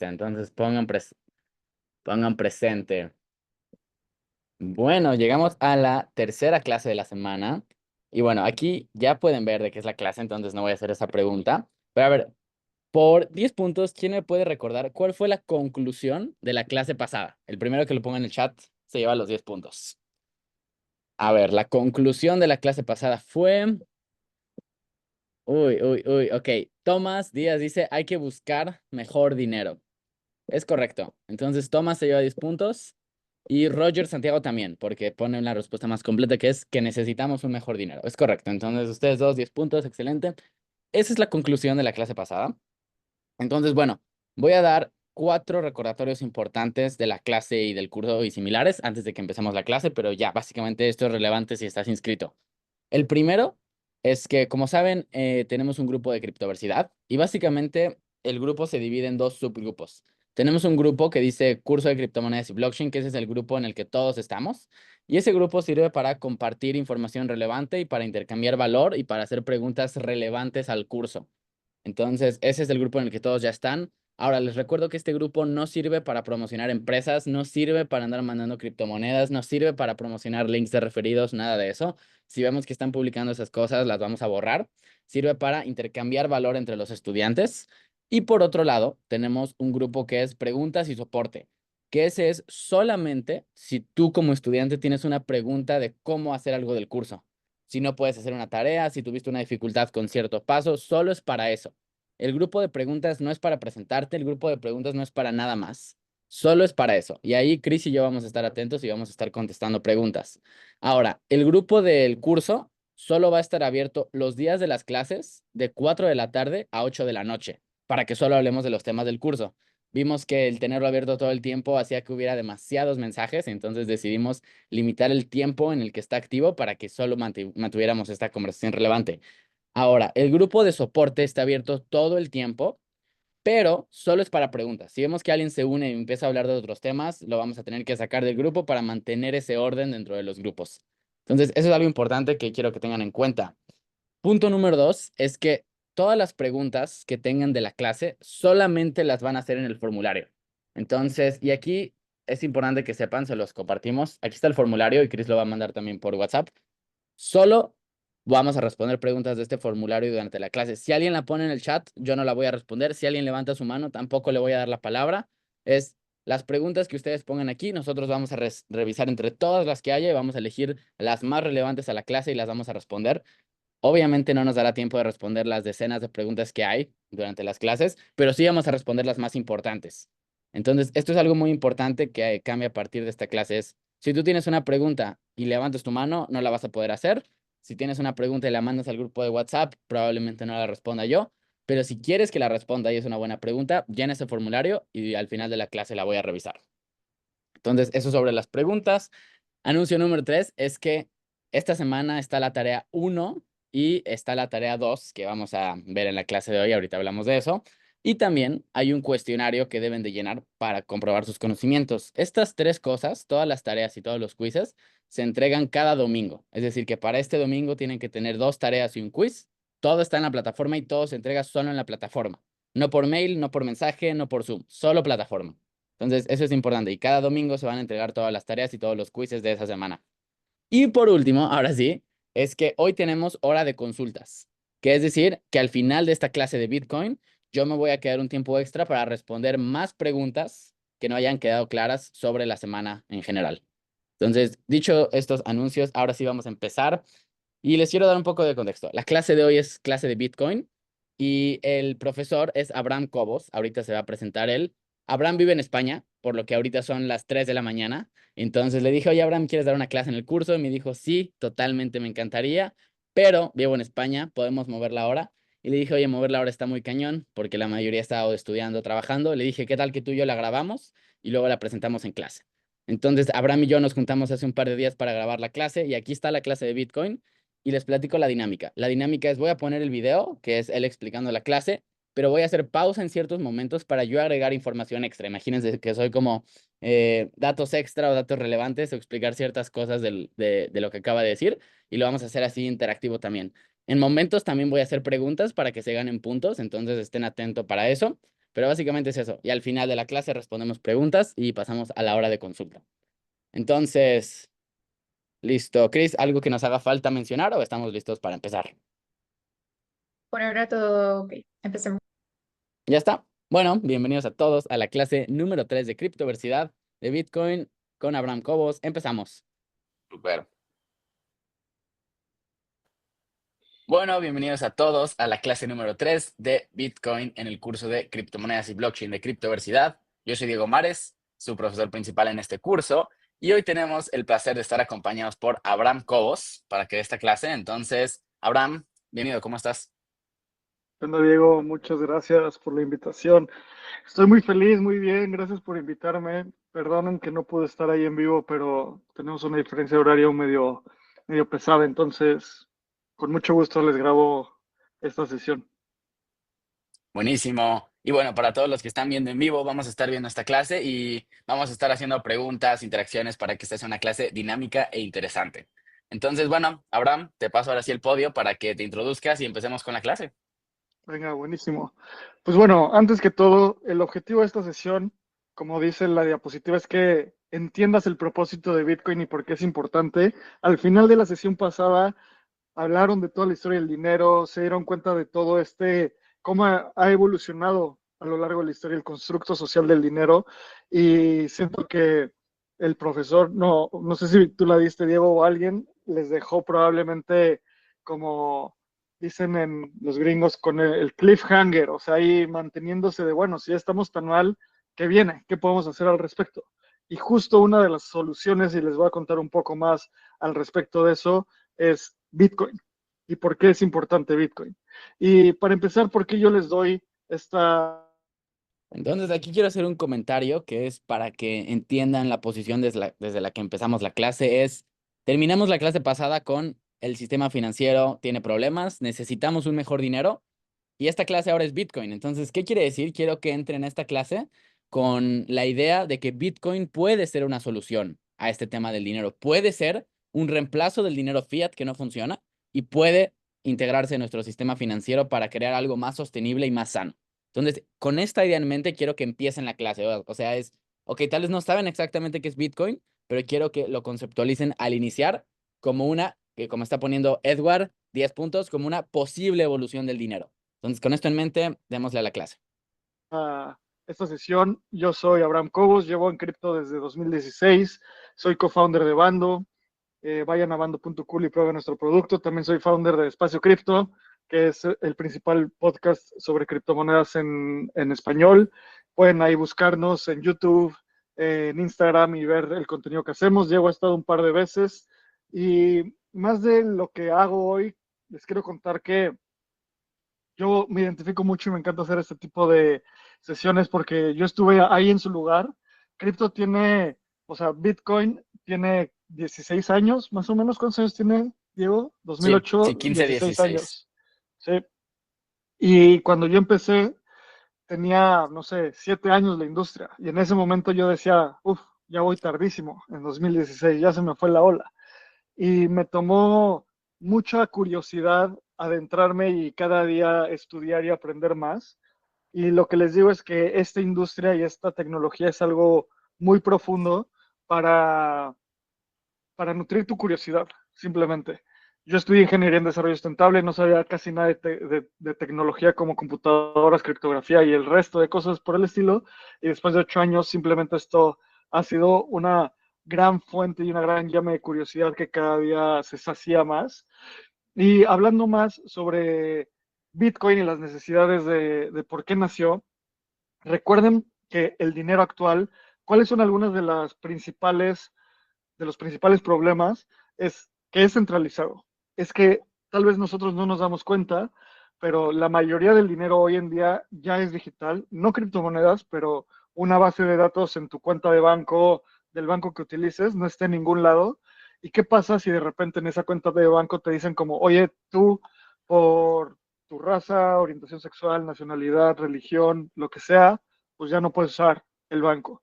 lista, entonces pongan presente. Bueno, llegamos a la tercera clase de la semana. Y bueno, aquí ya pueden ver de qué es la clase, entonces no voy a hacer esa pregunta. Pero a ver, por 10 puntos, ¿quién me puede recordar cuál fue la conclusión de la clase pasada? El primero que lo ponga en el chat se lleva los 10 puntos. A ver, la conclusión de la clase pasada fue... Ok. Tomás Díaz dice, hay que buscar mejor dinero. Es correcto. Entonces, Tomás se lleva 10 puntos. Y Roger Santiago también, porque pone una respuesta más completa que es que necesitamos un mejor dinero. Es correcto. Entonces, ustedes dos, 10 puntos, excelente. Esa es la conclusión de la clase pasada. Entonces, bueno, voy a dar 4 recordatorios importantes de la clase y del curso y similares antes de que empecemos la clase, pero ya, básicamente esto es relevante si estás inscrito. El primero es que, como saben, tenemos un grupo de criptoversidad y básicamente el grupo se divide en dos subgrupos. Tenemos un grupo que dice curso de criptomonedas y blockchain, que ese es el grupo en el que todos estamos. Y ese grupo sirve para compartir información relevante y para intercambiar valor y para hacer preguntas relevantes al curso. Entonces, ese es el grupo en el que todos ya están. Ahora, les recuerdo que este grupo no sirve para promocionar empresas, no sirve para andar mandando criptomonedas, no sirve para promocionar links de referidos, nada de eso. Si vemos que están publicando esas cosas, las vamos a borrar. Sirve para intercambiar valor entre los estudiantes. Y por otro lado, tenemos un grupo que es preguntas y soporte, que ese es solamente si tú como estudiante tienes una pregunta de cómo hacer algo del curso. Si no puedes hacer una tarea, si tuviste una dificultad con cierto paso, solo es para eso. El grupo de preguntas no es para presentarte, el grupo de preguntas no es para nada más. Solo es para eso. Y ahí Chris y yo vamos a estar atentos y vamos a estar contestando preguntas. Ahora, el grupo del curso solo va a estar abierto los días de las clases de 4 de la tarde a 8 de la noche, para que solo hablemos de los temas del curso. Vimos que el tenerlo abierto todo el tiempo hacía que hubiera demasiados mensajes, entonces decidimos limitar el tiempo en el que está activo para que solo mantuviéramos esta conversación relevante. Ahora, el grupo de soporte está abierto todo el tiempo, pero solo es para preguntas. Si vemos que alguien se une y empieza a hablar de otros temas, lo vamos a tener que sacar del grupo para mantener ese orden dentro de los grupos. Entonces, eso es algo importante que quiero que tengan en cuenta. Punto número 2 es que todas las preguntas que tengan de la clase solamente las van a hacer en el formulario. Entonces, y aquí es importante que sepan, se los compartimos. Aquí está el formulario y Chris lo va a mandar también por WhatsApp. Solo vamos a responder preguntas de este formulario durante la clase. Si alguien la pone en el chat, yo no la voy a responder. Si alguien levanta su mano, tampoco le voy a dar la palabra. Es las preguntas que ustedes pongan aquí, nosotros vamos a revisar entre todas las que haya y vamos a elegir las más relevantes a la clase y las vamos a responder. Obviamente no nos dará tiempo de responder las decenas de preguntas que hay durante las clases, pero sí vamos a responder las más importantes. Entonces, esto es algo muy importante que cambia a partir de esta clase. Es, si tú tienes una pregunta y levantas tu mano, no la vas a poder hacer. Si tienes una pregunta y la mandas al grupo de WhatsApp, probablemente no la responda yo. Pero si quieres que la responda y es una buena pregunta, llena ese formulario y al final de la clase la voy a revisar. Entonces, eso sobre las preguntas. Anuncio número 3 es que esta semana está la tarea 1 y está la tarea 2 que vamos a ver en la clase de hoy. Ahorita hablamos de eso. Y también hay un cuestionario que deben de llenar para comprobar sus conocimientos. Estas 3 cosas, todas las tareas y todos los quizzes, se entregan cada domingo. Es decir, que para este domingo tienen que tener 2 tareas y un quiz. Todo está en la plataforma y todo se entrega solo en la plataforma. No por mail, no por mensaje, no por Zoom, solo plataforma. Entonces, eso es importante. Y cada domingo se van a entregar todas las tareas y todos los quizzes de esa semana. Y por último, ahora sí, es que hoy tenemos hora de consultas, que es decir, que al final de esta clase de Bitcoin, yo me voy a quedar un tiempo extra para responder más preguntas que no hayan quedado claras sobre la semana en general. Entonces, dicho estos anuncios, ahora sí vamos a empezar. Y les quiero dar un poco de contexto. La clase de hoy es clase de Bitcoin y el profesor es Abraham Cobos. Ahorita se va a presentar él. Abraham vive en España, por lo que ahorita son las 3 de la mañana. Entonces le dije, oye, Abraham, ¿quieres dar una clase en el curso? Y me dijo, sí, totalmente me encantaría, pero vivo en España, podemos mover la hora. Y le dije, oye, mover la hora está muy cañón, porque la mayoría está o estudiando, trabajando. Le dije, ¿qué tal que tú y yo la grabamos y luego la presentamos en clase? Entonces, Abraham y yo nos juntamos hace un par de días para grabar la clase y aquí está la clase de Bitcoin y les platico la dinámica. La dinámica es, voy a poner el video, que es él explicando la clase, pero voy a hacer pausa en ciertos momentos para yo agregar información extra. Imagínense que soy como datos extra o datos relevantes o explicar ciertas cosas de lo que acaba de decir y lo vamos a hacer así interactivo también. En momentos también voy a hacer preguntas para que se ganen puntos, entonces estén atentos para eso. Pero básicamente es eso. Y al final de la clase respondemos preguntas y pasamos a la hora de consulta. Entonces, listo. Chris, ¿algo que nos haga falta mencionar o estamos listos para empezar? Por ahora todo ok. Empecemos. Ya está. Bueno, bienvenidos a todos a la clase número 3 de Criptoversidad de Bitcoin con Abraham Cobos. Empezamos. Super. Bueno, bienvenidos a todos a la clase número 3 de Bitcoin en el curso de criptomonedas y blockchain de Criptoversidad. Yo soy Diego Mares, su profesor principal en este curso, y hoy tenemos el placer de estar acompañados por Abraham Cobos para que dé esta clase. Entonces, Abraham, bienvenido, ¿cómo estás? Bueno, Diego, muchas gracias por la invitación. Estoy muy feliz, muy bien, gracias por invitarme. Perdonen que no pude estar ahí en vivo, pero tenemos una diferencia de horario medio pesada, entonces con mucho gusto les grabo esta sesión. Buenísimo. Y bueno, para todos los que están viendo en vivo, vamos a estar viendo esta clase y vamos a estar haciendo preguntas, interacciones para que esta sea una clase dinámica e interesante. Entonces, bueno, Abraham, te paso ahora sí el podio para que te introduzcas y empecemos con la clase. Venga, buenísimo. Pues bueno, antes que todo, el objetivo de esta sesión, como dice la diapositiva, es que entiendas el propósito de Bitcoin y por qué es importante. Al final de la sesión pasada, hablaron de toda la historia del dinero, se dieron cuenta de todo cómo ha evolucionado a lo largo de la historia el constructo social del dinero. Y siento que el profesor, no sé si tú la diste, Diego, o alguien, les dejó probablemente, como dicen en los gringos, con el cliffhanger, o sea, ahí manteniéndose de, bueno, si ya estamos tan mal, ¿qué viene? ¿Qué podemos hacer al respecto? Y justo una de las soluciones, y les voy a contar un poco más al respecto de eso, es Bitcoin y por qué es importante Bitcoin. Y para empezar, ¿por qué yo les doy esta... Entonces, aquí quiero hacer un comentario que es para que entiendan la posición desde la que empezamos la clase. Terminamos la clase pasada con el sistema financiero tiene problemas, necesitamos un mejor dinero y esta clase ahora es Bitcoin. Entonces, ¿qué quiere decir? Quiero que entren en esta clase con la idea de que Bitcoin puede ser una solución a este tema del dinero. Puede ser un reemplazo del dinero fiat que no funciona y puede integrarse en nuestro sistema financiero para crear algo más sostenible y más sano. Entonces, con esta idea en mente, quiero que empiecen la clase. O sea, ok, tal vez no saben exactamente qué es Bitcoin, pero quiero que lo conceptualicen al iniciar como que como está poniendo Edward, 10 puntos, como una posible evolución del dinero. Entonces, con esto en mente, démosle a la clase. esta sesión. Yo soy Abraham Cobos, llevo en cripto desde 2016, soy co-founder de Bando. Vayan a bando.cool y prueben nuestro producto. También soy founder de Espacio Cripto, que es el principal podcast sobre criptomonedas en español. Pueden ahí buscarnos en YouTube, en Instagram y ver el contenido que hacemos. Llego, he estado un par de veces y más de lo que hago hoy, les quiero contar que yo me identifico mucho y me encanta hacer este tipo de sesiones porque yo estuve ahí en su lugar. Cripto tiene, o sea, Bitcoin tiene 16 años, más o menos. ¿Cuántos años tiene, Diego? Sí, 2008, sí, 15, 16 16. años. Sí. Y cuando yo empecé, tenía, no sé, 7 años la industria. Y en ese momento yo decía, uff, ya voy tardísimo, en 2016, ya se me fue la ola. Y me tomó mucha curiosidad adentrarme y cada día estudiar y aprender más. Y lo que les digo es que esta industria y esta tecnología es algo muy profundo para, para nutrir tu curiosidad, simplemente. Yo estudié ingeniería en desarrollo sustentable, no sabía casi nada de tecnología como computadoras, criptografía y el resto de cosas por el estilo. Y después de 8 años, simplemente esto ha sido una gran fuente y una gran llama de curiosidad que cada día se sacía más. Y hablando más sobre Bitcoin y las necesidades de por qué nació, recuerden que el dinero actual, ¿cuáles son algunas de los principales problemas? Es que es centralizado. Es que tal vez nosotros no nos damos cuenta, pero la mayoría del dinero hoy en día ya es digital, no criptomonedas, pero una base de datos en tu cuenta de banco, del banco que utilices, no está en ningún lado. ¿Y qué pasa si de repente en esa cuenta de banco te dicen como, oye, tú por tu raza, orientación sexual, nacionalidad, religión, lo que sea, pues ya no puedes usar el banco?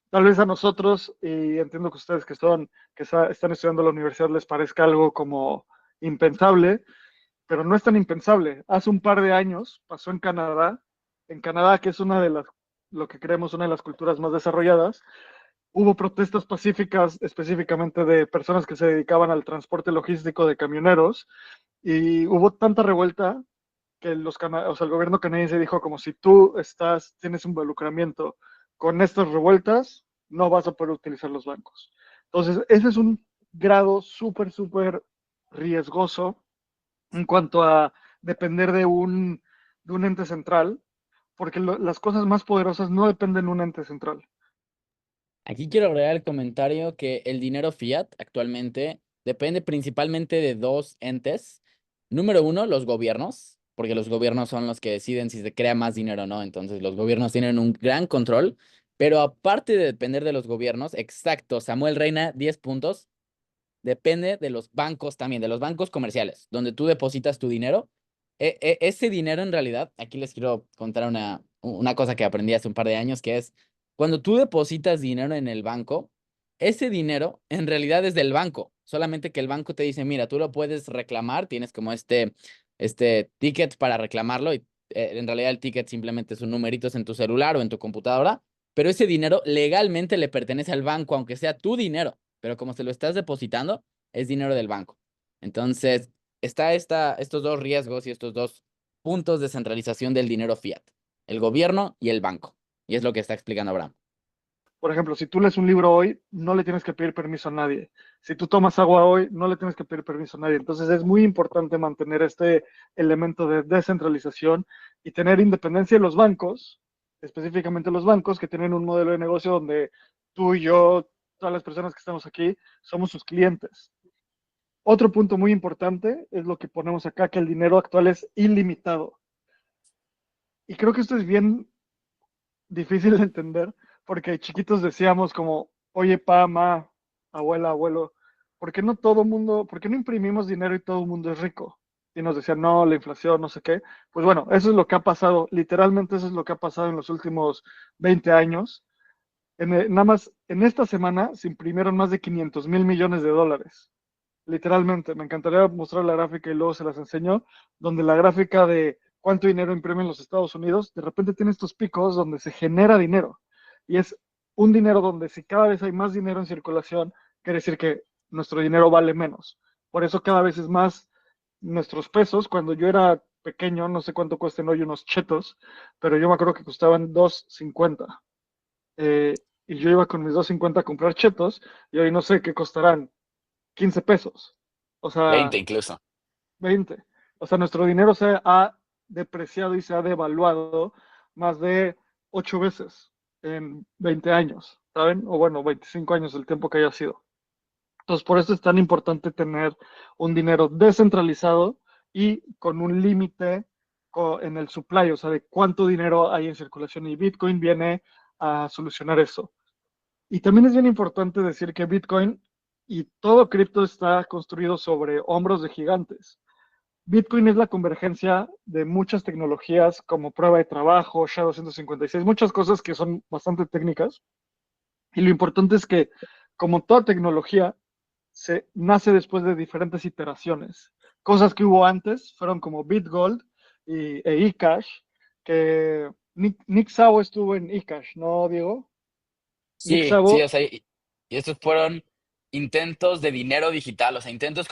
Tal vez a nosotros, y entiendo que ustedes están estudiando en la universidad les parezca algo como impensable, pero no es tan impensable. Hace un par de años pasó en Canadá, en Canadá, que es lo que creemos una de las culturas más desarrolladas, hubo protestas pacíficas específicamente de personas que se dedicaban al transporte logístico de camioneros y hubo tanta revuelta que o sea, el gobierno canadiense dijo como si tú tienes un involucramiento con estas revueltas, no vas a poder utilizar los bancos. Entonces, ese es un grado súper, súper riesgoso en cuanto a depender de un ente central, porque las cosas más poderosas no dependen de un ente central. Aquí quiero agregar el comentario que el dinero fiat actualmente depende principalmente de dos entes. Número uno, los gobiernos, porque los gobiernos son los que deciden si se crea más dinero o no. Entonces, los gobiernos tienen un gran control. Pero aparte de depender de los gobiernos, exacto, Samuel Reina, 10 puntos, depende de los bancos también, de los bancos comerciales, donde tú depositas tu dinero. Ese dinero en realidad, aquí les quiero contar una cosa que aprendí hace un par de años, que es cuando tú depositas dinero en el banco, ese dinero en realidad es del banco, solamente que el banco te dice, mira, tú lo puedes reclamar, tienes como este ticket para reclamarlo y en realidad el ticket simplemente es un numerito en tu celular o en tu computadora, pero ese dinero legalmente le pertenece al banco, aunque sea tu dinero, pero como se lo estás depositando, es dinero del banco. Entonces, estos dos riesgos y estos dos puntos de centralización del dinero fiat, el gobierno y el banco. Y es lo que está explicando Abraham. Por ejemplo, si tú lees un libro hoy, no le tienes que pedir permiso a nadie. Si tú tomas agua hoy, no le tienes que pedir permiso a nadie. Entonces es muy importante mantener este elemento de descentralización y tener independencia de los bancos, específicamente los bancos que tienen un modelo de negocio donde tú y yo, todas las personas que estamos aquí, somos sus clientes. Otro punto muy importante es lo que ponemos acá, que el dinero actual es ilimitado. Y creo que esto es bien difícil de entender, porque chiquitos decíamos como, oye, pa, ma, abuela, abuelo, ¿por qué no imprimimos dinero y todo el mundo es rico? Y nos decían, no, la inflación, no sé qué. Pues bueno, eso es lo que ha pasado, literalmente eso es lo que ha pasado en los últimos 20 años. Nada más, en esta semana se imprimieron más de 500 mil millones de dólares. Literalmente, me encantaría mostrar la gráfica y luego se las enseño, donde la gráfica de cuánto dinero imprimen los Estados Unidos, de repente tiene estos picos donde se genera dinero. Y es un dinero donde si cada vez hay más dinero en circulación, quiere decir que nuestro dinero vale menos. Por eso cada vez es más nuestros pesos. Cuando yo era pequeño, no sé cuánto cuesten hoy unos chetos, pero yo me acuerdo que costaban 2.50. Y yo iba con mis 2.50 a comprar chetos y hoy no sé qué costarán 15 pesos. O 20 sea, incluso. 20. O sea, nuestro dinero se ha depreciado y se ha devaluado más de 8 veces en 20 años, ¿saben? O bueno, 25 años, el tiempo que haya sido. Entonces, por eso es tan importante tener un dinero descentralizado y con un límite en el supply, o sea, de cuánto dinero hay en circulación. Y Bitcoin viene a solucionar eso. Y también es bien importante decir que Bitcoin y todo cripto está construido sobre hombros de gigantes. Bitcoin es la convergencia de muchas tecnologías como prueba de trabajo, SHA-256, muchas cosas que son bastante técnicas. Y lo importante es que, como toda tecnología, se nace después de diferentes iteraciones. Cosas que hubo antes fueron como BitGold e eCash, que Nick Szabo estuvo en eCash, ¿no, Diego? Nick Sí, sí, o Szabo. sea, y estos fueron intentos de dinero digital, o sea, intentos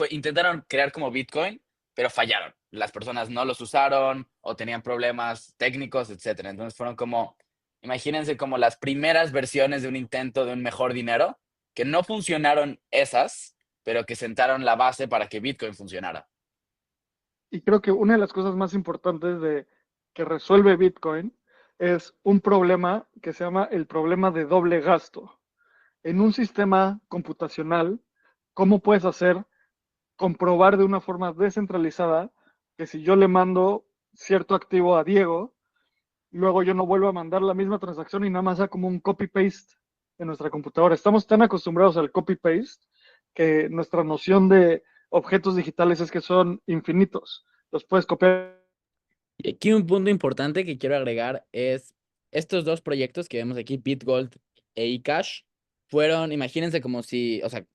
intentaron crear como Bitcoin, pero fallaron. Las personas no los usaron o tenían problemas técnicos, etcétera. Entonces fueron como, imagínense como las primeras versiones de un intento de un mejor dinero, que no funcionaron esas, pero que sentaron la base para que Bitcoin funcionara. Y creo que una de las cosas más importantes que resuelve Bitcoin es un problema que se llama el problema de doble gasto. En un sistema computacional, ¿cómo puedes hacer comprobar de una forma descentralizada que si yo le mando cierto activo a Diego, luego yo no vuelvo a mandar la misma transacción y nada más sea como un copy-paste en nuestra computadora? Estamos tan acostumbrados al copy-paste que nuestra noción de objetos digitales es que son infinitos. Los puedes copiar. Y aquí un punto importante que quiero agregar es estos dos proyectos que vemos aquí, BitGold e eCash, fueron, imagínense como si, o sea,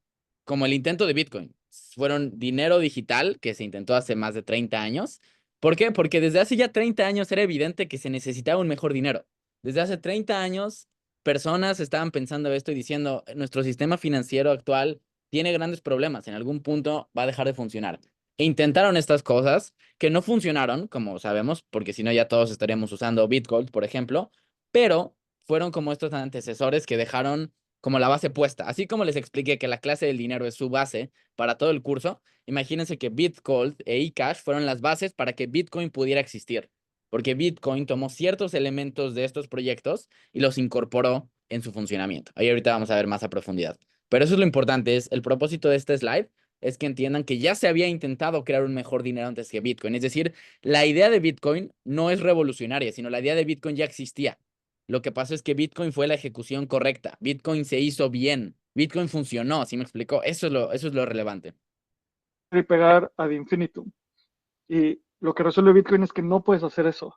como el intento de Bitcoin. Fueron dinero digital que se intentó hace más de 30 años, ¿Por qué? Porque desde hace ya 30 años era evidente que se necesitaba un mejor dinero. Desde hace 30 años, personas estaban pensando esto y diciendo, nuestro sistema financiero actual tiene grandes problemas, en algún punto va a dejar de funcionar. E intentaron estas cosas que no funcionaron, como sabemos, porque si no ya todos estaríamos usando Bitcoin, por ejemplo, pero fueron como estos antecesores que dejaron como la base puesta. Así como les expliqué que la clase del dinero es su base para todo el curso, imagínense que Bitcoin e eCash fueron las bases para que Bitcoin pudiera existir, porque Bitcoin tomó ciertos elementos de estos proyectos y los incorporó en su funcionamiento. Ahí ahorita vamos a ver más a profundidad. Pero eso es lo importante, es el propósito de este slide es que entiendan que ya se había intentado crear un mejor dinero antes que Bitcoin. Es decir, la idea de Bitcoin no es revolucionaria, sino la idea de Bitcoin ya existía. Lo que pasó es que Bitcoin fue la ejecución correcta. Bitcoin se hizo bien. Bitcoin funcionó, ¿sí me explicó? Eso es lo relevante. Y pegar ad infinitum. Y lo que resuelve Bitcoin es que no puedes hacer eso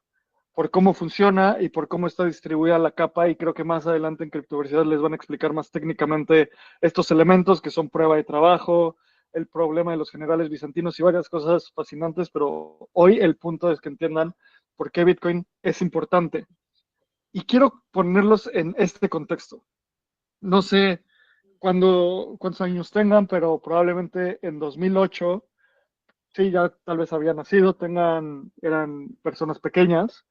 por cómo funciona y por cómo está distribuida la capa. Y creo que más adelante en criptoversidad les van a explicar más técnicamente estos elementos que son prueba de trabajo, el problema de los generales bizantinos y varias cosas fascinantes. Pero hoy el punto es que entiendan por qué Bitcoin es importante. Y quiero ponerlos en este contexto. No sé cuántos años tengan, pero probablemente en 2008, sí, ya tal vez habían nacido, eran personas pequeñas.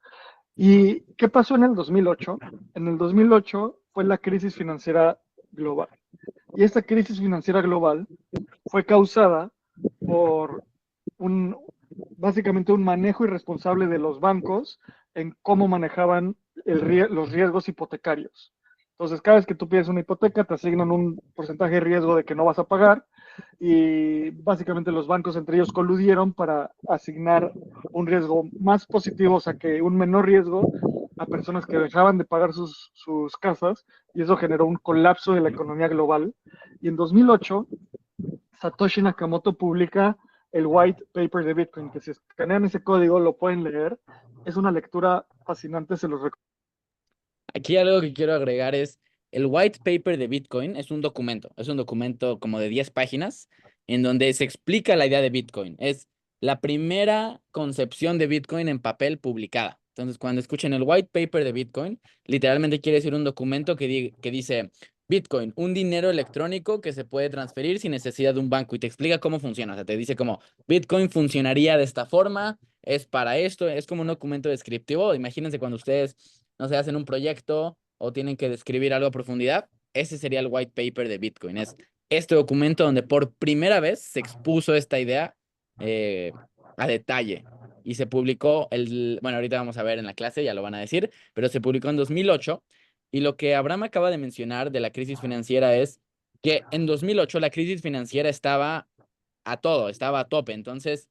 ¿Y qué pasó en el 2008? En el 2008 fue la crisis financiera global. Y esta crisis financiera global fue causada por un, básicamente un manejo irresponsable de los bancos en cómo manejaban los riesgos hipotecarios. Entonces, cada vez que tú pides una hipoteca, te asignan un porcentaje de riesgo de que no vas a pagar y básicamente los bancos entre ellos coludieron para asignar un riesgo más positivo, o sea, que un menor riesgo a personas que dejaban de pagar sus casas y eso generó un colapso de la economía global. Y en 2008, Satoshi Nakamoto publica el white paper de Bitcoin, que si escanean ese código lo pueden leer. Es una lectura fascinante, se los recomiendo. Aquí algo que quiero agregar es el white paper de Bitcoin es un documento como de 10 páginas en donde se explica la idea de Bitcoin. Es la primera concepción de Bitcoin en papel publicada. Entonces, cuando escuchen el white paper de Bitcoin, literalmente quiere decir un documento que dice Bitcoin, un dinero electrónico que se puede transferir sin necesidad de un banco y te explica cómo funciona. O sea, te dice como Bitcoin funcionaría de esta forma, es para esto, es como un documento descriptivo. Imagínense cuando ustedes no sé, hacen un proyecto o tienen que describir algo a profundidad, ese sería el white paper de Bitcoin. Es este documento donde por primera vez se expuso esta idea eh, a detalle y se publicó bueno, ahorita vamos a ver en la clase, ya lo van a decir, pero se publicó en 2008 y lo que Abraham acaba de mencionar de la crisis financiera es que en 2008 la crisis financiera estaba a todo, estaba a tope, entonces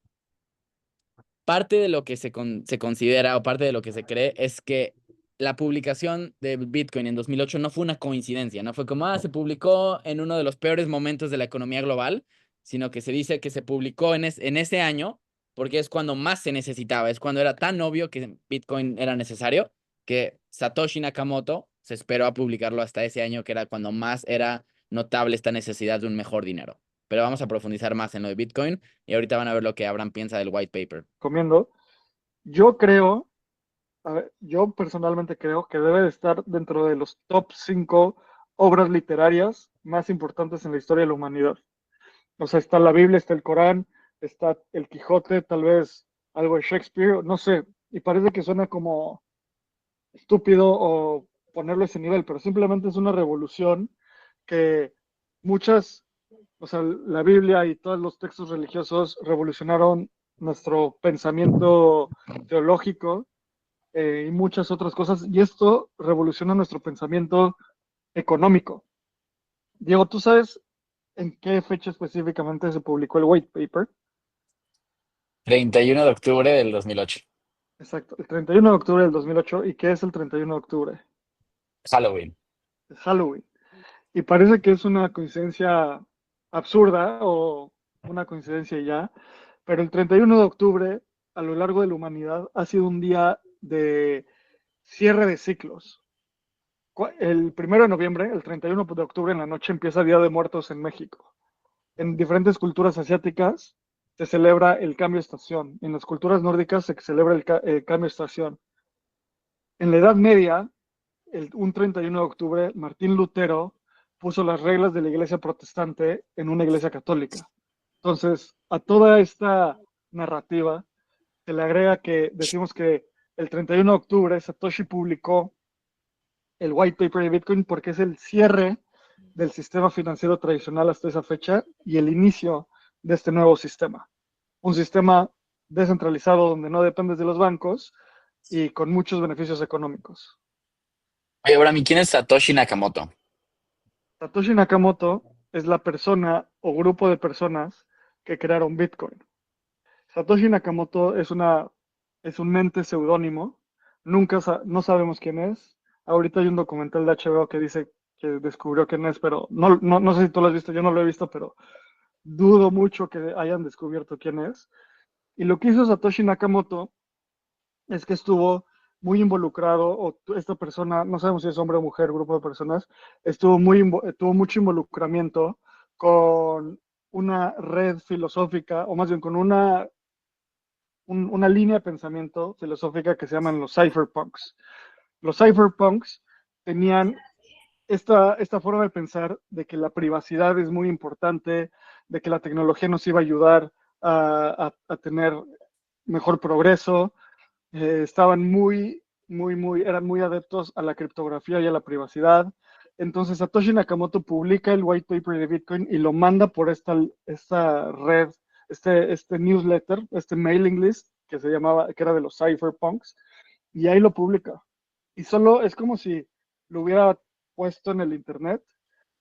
parte de lo que se considera o parte de lo que se cree es que la publicación de Bitcoin en 2008 no fue una coincidencia, no fue como, se publicó en uno de los peores momentos de la economía global, sino que se dice que se publicó en ese año porque es cuando más se necesitaba, es cuando era tan obvio que Bitcoin era necesario, que Satoshi Nakamoto se esperó a publicarlo hasta ese año, que era cuando más era notable esta necesidad de un mejor dinero. Pero vamos a profundizar más en lo de Bitcoin y ahorita van a ver lo que Abraham piensa del white paper. Yo creo, a ver, yo personalmente creo que debe de estar dentro de los top 5 obras literarias más importantes en la historia de la humanidad. O sea, está la Biblia, está el Corán, está el Quijote, tal vez algo de Shakespeare, no sé, y parece que suena como estúpido o ponerlo a ese nivel, pero simplemente es una revolución que muchas, o sea, la Biblia y todos los textos religiosos revolucionaron nuestro pensamiento teológico y muchas otras cosas, y esto revoluciona nuestro pensamiento económico. Diego, ¿tú sabes en qué fecha específicamente se publicó el white paper? 31 de octubre del 2008. Exacto, el 31 de octubre del 2008. ¿Y qué es el 31 de octubre? Halloween. Es Halloween. Y parece que es una coincidencia absurda o una coincidencia ya, pero el 31 de octubre a lo largo de la humanidad ha sido un día de cierre de ciclos. El 1 de noviembre, el 31 de octubre en la noche empieza Día de Muertos en México. En diferentes culturas asiáticas se celebra el cambio de estación. En las culturas nórdicas se celebra el cambio de estación. En la Edad Media, un 31 de octubre, Martín Lutero puso las reglas de la iglesia protestante en una iglesia católica. Entonces, a toda esta narrativa se le agrega que decimos que el 31 de octubre Satoshi publicó el white paper de Bitcoin porque es el cierre del sistema financiero tradicional hasta esa fecha y el inicio de este nuevo sistema. Un sistema descentralizado donde no dependes de los bancos y con muchos beneficios económicos. Oye, Abraham, ¿y quién es Satoshi Nakamoto? Satoshi Nakamoto es la persona o grupo de personas que crearon Bitcoin. Satoshi Nakamoto es un ente seudónimo. No sabemos quién es. Ahorita hay un documental de HBO que dice que descubrió quién es, pero no sé si tú lo has visto, yo no lo he visto, pero dudo mucho que hayan descubierto quién es. Y lo que hizo Satoshi Nakamoto es que estuvo muy involucrado, o esta persona, no sabemos si es hombre o mujer, grupo de personas, tuvo mucho involucramiento con una red filosófica, o más bien con una línea de pensamiento filosófica que se llaman los cypherpunks. Los cypherpunks tenían esta forma de pensar de que la privacidad es muy importante, de que la tecnología nos iba a ayudar a tener mejor progreso. Estaban eran muy adeptos a la criptografía y a la privacidad. Entonces Satoshi Nakamoto publica el white paper de Bitcoin y lo manda por esta red, este newsletter, este mailing list que que era de los cypherpunks, y ahí lo publica. Y solo es como si lo hubiera puesto en el internet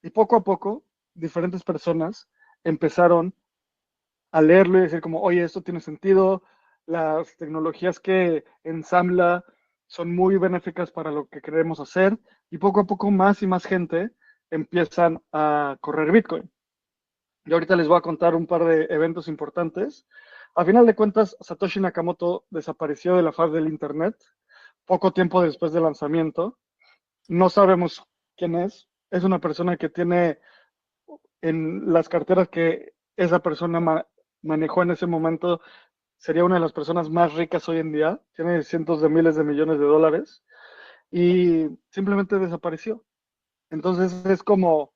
y poco a poco diferentes personas empezaron a leerlo y decir como, oye, esto tiene sentido, las tecnologías que ensambla son muy benéficas para lo que queremos hacer, y poco a poco más y más gente empiezan a correr Bitcoin. Y ahorita les voy a contar un par de eventos importantes. A final de cuentas, Satoshi Nakamoto desapareció de la faz del Internet poco tiempo después del lanzamiento. No sabemos quién es. Es una persona que tiene en las carteras que esa persona manejó en ese momento, sería una de las personas más ricas hoy en día. Tiene cientos de miles de millones de dólares y simplemente desapareció. Entonces es como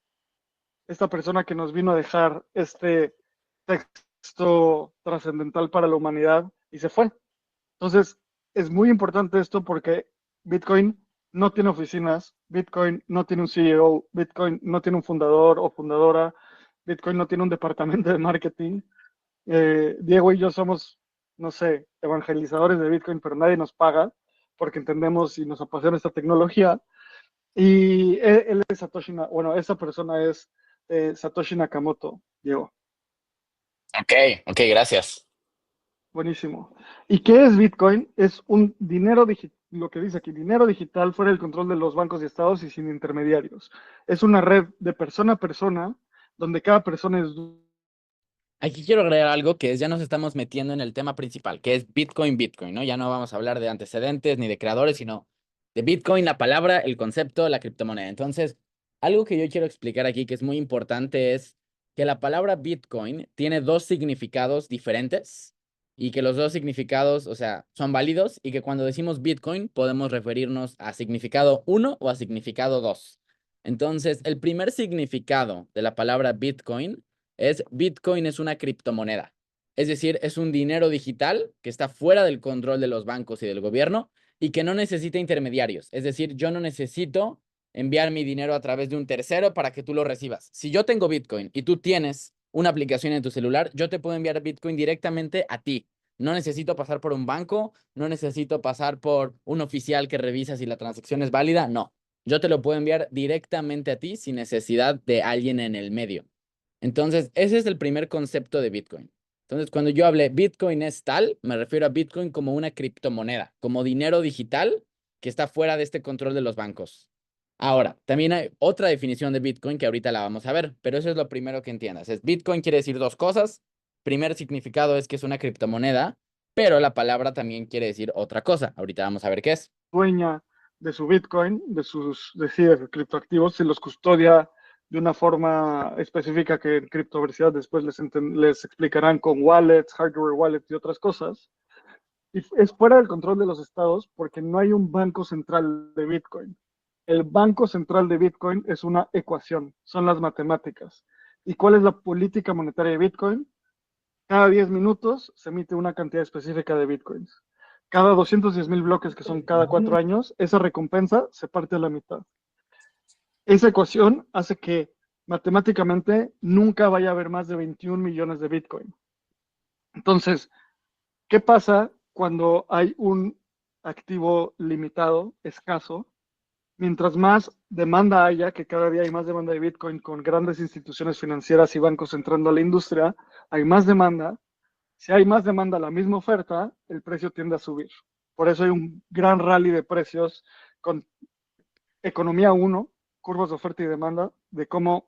esta persona que nos vino a dejar este texto trascendental para la humanidad y se fue. Entonces es muy importante esto porque Bitcoin no tiene oficinas, Bitcoin no tiene un CEO, Bitcoin no tiene un fundador o fundadora, Bitcoin no tiene un departamento de marketing. Diego y yo somos, no sé, evangelizadores de Bitcoin, pero nadie nos paga porque entendemos y nos apasiona esta tecnología. Y él es Satoshi, bueno, esa persona es Satoshi Nakamoto, Diego. Ok, ok, gracias. Buenísimo. ¿Y qué es Bitcoin? Es un dinero digital, lo que dice aquí, dinero digital fuera del control de los bancos y estados y sin intermediarios. Es una red de persona a persona donde cada persona es... Aquí quiero agregar algo que es, ya nos estamos metiendo en el tema principal, que es Bitcoin, ¿no? Ya no vamos a hablar de antecedentes ni de creadores, sino de Bitcoin, la palabra, el concepto, la criptomoneda. Entonces, algo que yo quiero explicar aquí que es muy importante es que la palabra Bitcoin tiene dos significados diferentes y que los dos significados, o sea, son válidos y que cuando decimos Bitcoin podemos referirnos a significado 1 o a significado 2. Entonces, el primer significado de la palabra Bitcoin es Bitcoin es una criptomoneda. Es decir, es un dinero digital que está fuera del control de los bancos y del gobierno y que no necesita intermediarios. Es decir, yo no necesito enviar mi dinero a través de un tercero para que tú lo recibas. Si yo tengo Bitcoin y tú tienes una aplicación en tu celular, yo te puedo enviar Bitcoin directamente a ti. No necesito pasar por un banco, no necesito pasar por un oficial que revisa si la transacción es válida, no. Yo te lo puedo enviar directamente a ti sin necesidad de alguien en el medio. Entonces, ese es el primer concepto de Bitcoin. Entonces, cuando yo hablé Bitcoin es tal, me refiero a Bitcoin como una criptomoneda, como dinero digital que está fuera de este control de los bancos. Ahora, también hay otra definición de Bitcoin que ahorita la vamos a ver, pero eso es lo primero que entiendas. Bitcoin quiere decir dos cosas. Primer significado es que es una criptomoneda, pero la palabra también quiere decir otra cosa. Ahorita vamos a ver qué es. Dueña de su Bitcoin, de sus criptoactivos, y los custodia de una forma específica que en criptoversidad después les explicarán con wallets, hardware wallets y otras cosas. Y es fuera del control de los estados porque no hay un banco central de Bitcoin. El banco central de Bitcoin es una ecuación, son las matemáticas. ¿Y cuál es la política monetaria de Bitcoin? Cada 10 minutos se emite una cantidad específica de Bitcoins. Cada 210,000 bloques, que son cada 4 años, esa recompensa se parte a la mitad. Esa ecuación hace que matemáticamente nunca vaya a haber más de 21 millones de Bitcoin. Entonces, ¿qué pasa cuando hay un activo limitado, escaso? Mientras más demanda haya, que cada día hay más demanda de Bitcoin con grandes instituciones financieras y bancos entrando a la industria, hay más demanda. Si hay más demanda a la misma oferta, el precio tiende a subir. Por eso hay un gran rally de precios con economía 1, curvas de oferta y demanda, de cómo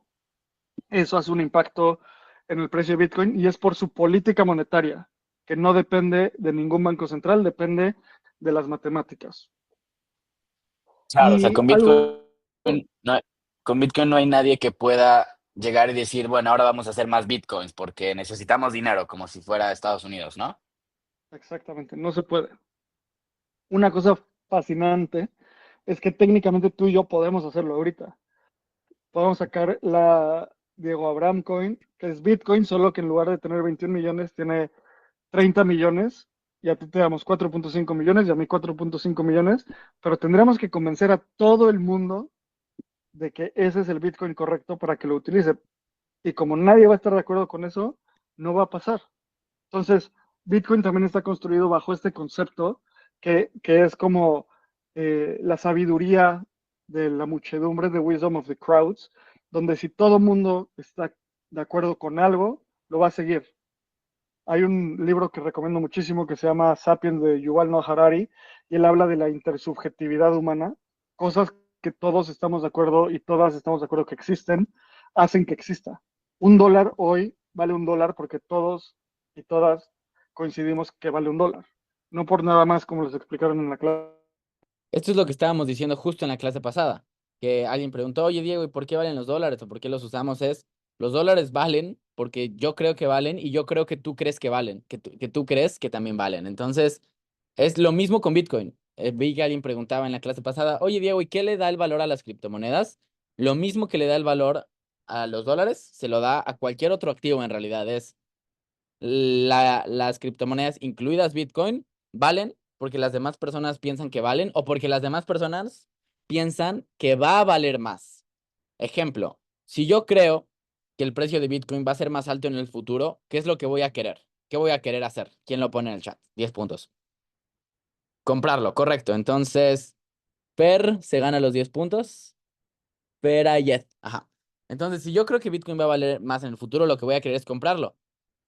eso hace un impacto en el precio de Bitcoin y es por su política monetaria, que no depende de ningún banco central, depende de las matemáticas. Claro, o sea, Y algo, con Bitcoin no hay nadie que pueda llegar y decir, bueno, ahora vamos a hacer más Bitcoins porque necesitamos dinero, como si fuera Estados Unidos, ¿no? exactamente, no se puede. Una cosa fascinante es que técnicamente tú y yo podemos hacerlo ahorita. Podemos sacar la Diego Abraham Coin, que es Bitcoin, solo que en lugar de tener 21 millones, tiene 30 millones, y a ti te damos 4.5 millones y a mí 4.5 millones, pero tendríamos que convencer a todo el mundo de que ese es el Bitcoin correcto para que lo utilice. Y como nadie va a estar de acuerdo con eso, no va a pasar. Entonces, Bitcoin también está construido bajo este concepto que es como la sabiduría de la muchedumbre, the wisdom of the crowds, donde si todo el mundo está de acuerdo con algo, lo va a seguir. Hay un libro que recomiendo muchísimo que se llama Sapiens de Yuval Noah Harari y él habla de la intersubjetividad humana, cosas que todos estamos de acuerdo y todas estamos de acuerdo que existen, hacen que exista. $1 hoy vale $1 porque todos y todas coincidimos que vale $1. No por nada más como les explicaron en la clase. Esto es lo que estábamos diciendo justo en la clase pasada, que alguien preguntó, oye Diego, ¿y por qué valen los dólares o por qué los usamos? Los dólares valen porque yo creo que valen y yo creo que tú crees que valen, que tú crees que también valen. Entonces, es lo mismo con Bitcoin. Vi que alguien preguntaba en la clase pasada, oye Diego, ¿y qué le da el valor a las criptomonedas? Lo mismo que le da el valor a los dólares, se lo da a cualquier otro activo en realidad. Las criptomonedas, incluidas Bitcoin, valen porque las demás personas piensan que valen o porque las demás personas piensan que va a valer más. Ejemplo, si yo creo que el precio de Bitcoin va a ser más alto en el futuro, ¿qué es lo que voy a querer? ¿Qué voy a querer hacer? ¿Quién lo pone en el chat? 10 puntos. Comprarlo, correcto. Entonces, Per se gana los 10 puntos. Perayet. Ajá. Entonces, si yo creo que Bitcoin va a valer más en el futuro, lo que voy a querer es comprarlo.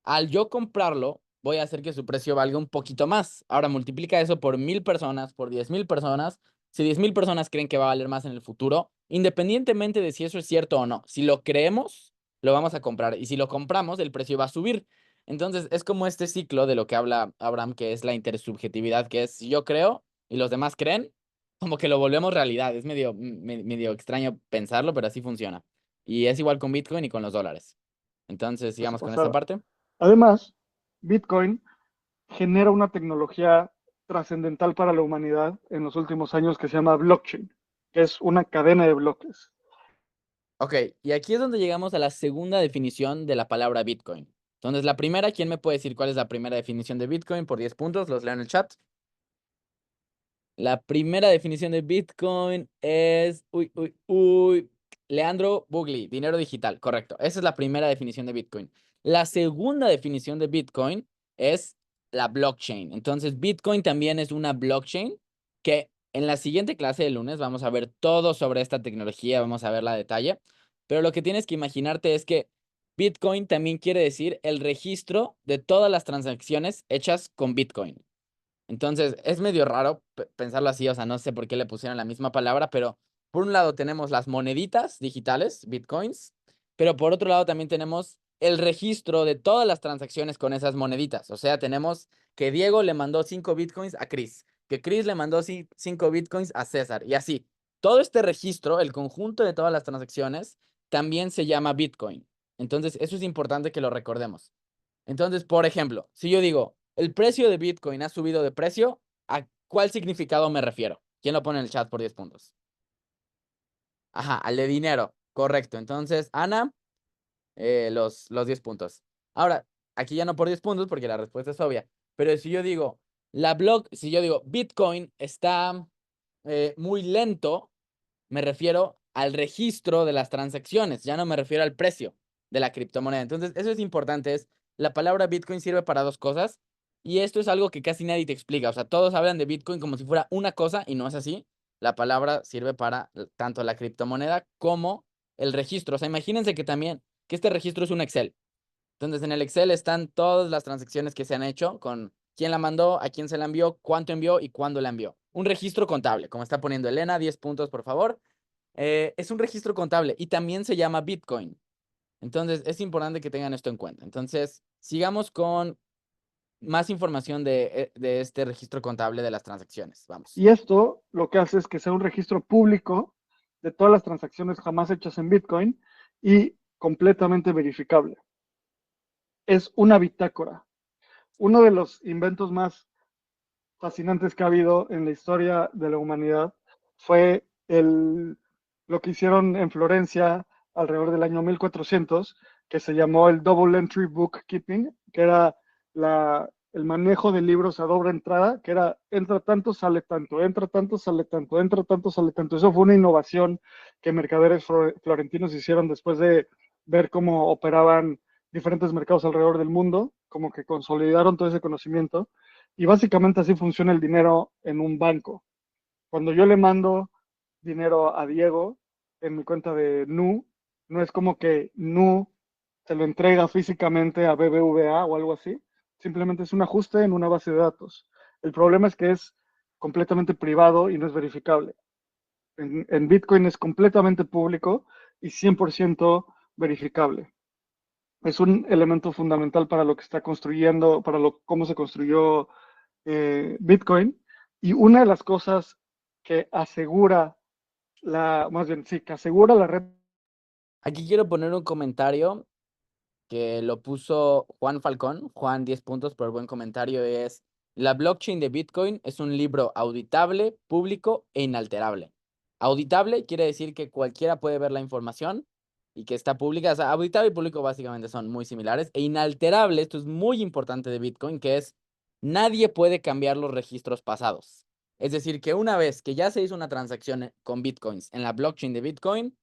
Al yo comprarlo, voy a hacer que su precio valga un poquito más. Ahora multiplica eso por 1,000 personas, por 10,000 personas. Si 10,000 personas creen que va a valer más en el futuro, independientemente de si eso es cierto o no, si lo creemos, lo vamos a comprar. Y si lo compramos, el precio va a subir. Entonces, es como este ciclo de lo que habla Abraham, que es la intersubjetividad, que es si yo creo y los demás creen, como que lo volvemos realidad. Es medio extraño pensarlo, pero así funciona. Y es igual con Bitcoin y con los dólares. Entonces, sigamos con esta parte. Además, Bitcoin genera una tecnología trascendental para la humanidad en los últimos años que se llama blockchain, que es una cadena de bloques. Ok, y aquí es donde llegamos a la segunda definición de la palabra Bitcoin. Entonces, la primera, ¿quién me puede decir cuál es la primera definición de Bitcoin? Por 10 puntos, los leo en el chat. La primera definición de Bitcoin es... Leandro Bugli, dinero digital, correcto. Esa es la primera definición de Bitcoin. La segunda definición de Bitcoin es la blockchain. Entonces, Bitcoin también es una blockchain que en la siguiente clase de lunes vamos a ver todo sobre esta tecnología, vamos a verla a detalle. Pero lo que tienes que imaginarte es que Bitcoin también quiere decir el registro de todas las transacciones hechas con Bitcoin. Entonces, es medio raro pensarlo así, o sea, no sé por qué le pusieron la misma palabra, pero por un lado tenemos las moneditas digitales, bitcoins, pero por otro lado también tenemos el registro de todas las transacciones con esas moneditas. O sea, tenemos que Diego le mandó 5 bitcoins a Chris, que Chris le mandó 5 bitcoins a César, y así. Todo este registro, el conjunto de todas las transacciones, también se llama Bitcoin. Entonces, eso es importante que lo recordemos. Entonces, por ejemplo, si yo digo, el precio de Bitcoin ha subido de precio, ¿a cuál significado me refiero? ¿Quién lo pone en el chat por 10 puntos? Ajá, al de dinero. Correcto. Entonces, Ana, los 10 puntos. Ahora, aquí ya no por 10 puntos porque la respuesta es obvia. Pero si yo digo, si yo digo, Bitcoin está muy lento, me refiero al registro de las transacciones, ya no me refiero al precio de la criptomoneda. Entonces, eso es importante, la palabra Bitcoin sirve para dos cosas y esto es algo que casi nadie te explica. O sea, todos hablan de Bitcoin como si fuera una cosa y no es así. La palabra sirve para tanto la criptomoneda como el registro. O sea, imagínense que este registro es un Excel. Entonces, en el Excel están todas las transacciones que se han hecho con quién la mandó, a quién se la envió, cuánto envió y cuándo la envió. Un registro contable, como está poniendo Elena, 10 puntos, por favor. Es un registro contable y también se llama Bitcoin. Entonces, es importante que tengan esto en cuenta. Entonces, sigamos con más información de este registro contable de las transacciones. Vamos. Y esto lo que hace es que sea un registro público de todas las transacciones jamás hechas en Bitcoin y completamente verificable. Es una bitácora. Uno de los inventos más fascinantes que ha habido en la historia de la humanidad fue lo que hicieron en Florencia alrededor del año 1400, que se llamó el Double Entry Bookkeeping, que era el manejo de libros a doble entrada, que era entra tanto, sale tanto, entra tanto, sale tanto, entra tanto, sale tanto. Eso fue una innovación que mercaderes florentinos hicieron después de ver cómo operaban diferentes mercados alrededor del mundo, como que consolidaron todo ese conocimiento. Y básicamente así funciona el dinero en un banco. Cuando yo le mando dinero a Diego en mi cuenta de Nu, no es como que Nu se lo entrega físicamente a BBVA o algo así. Simplemente es un ajuste en una base de datos. El problema es que es completamente privado y no es verificable. En Bitcoin es completamente público y 100% verificable. Es un elemento fundamental para lo que está construyendo, para cómo se construyó Bitcoin. Y una de las cosas que asegura que asegura la red. Aquí quiero poner un comentario que lo puso Juan Falcón. Juan, 10 puntos por el buen comentario. La blockchain de Bitcoin es un libro auditable, público e inalterable. Auditable quiere decir que cualquiera puede ver la información y que está pública. O sea, auditable y público básicamente son muy similares. E inalterable, esto es muy importante de Bitcoin, que es nadie puede cambiar los registros pasados. Es decir, que una vez que ya se hizo una transacción con Bitcoins en la blockchain de Bitcoin,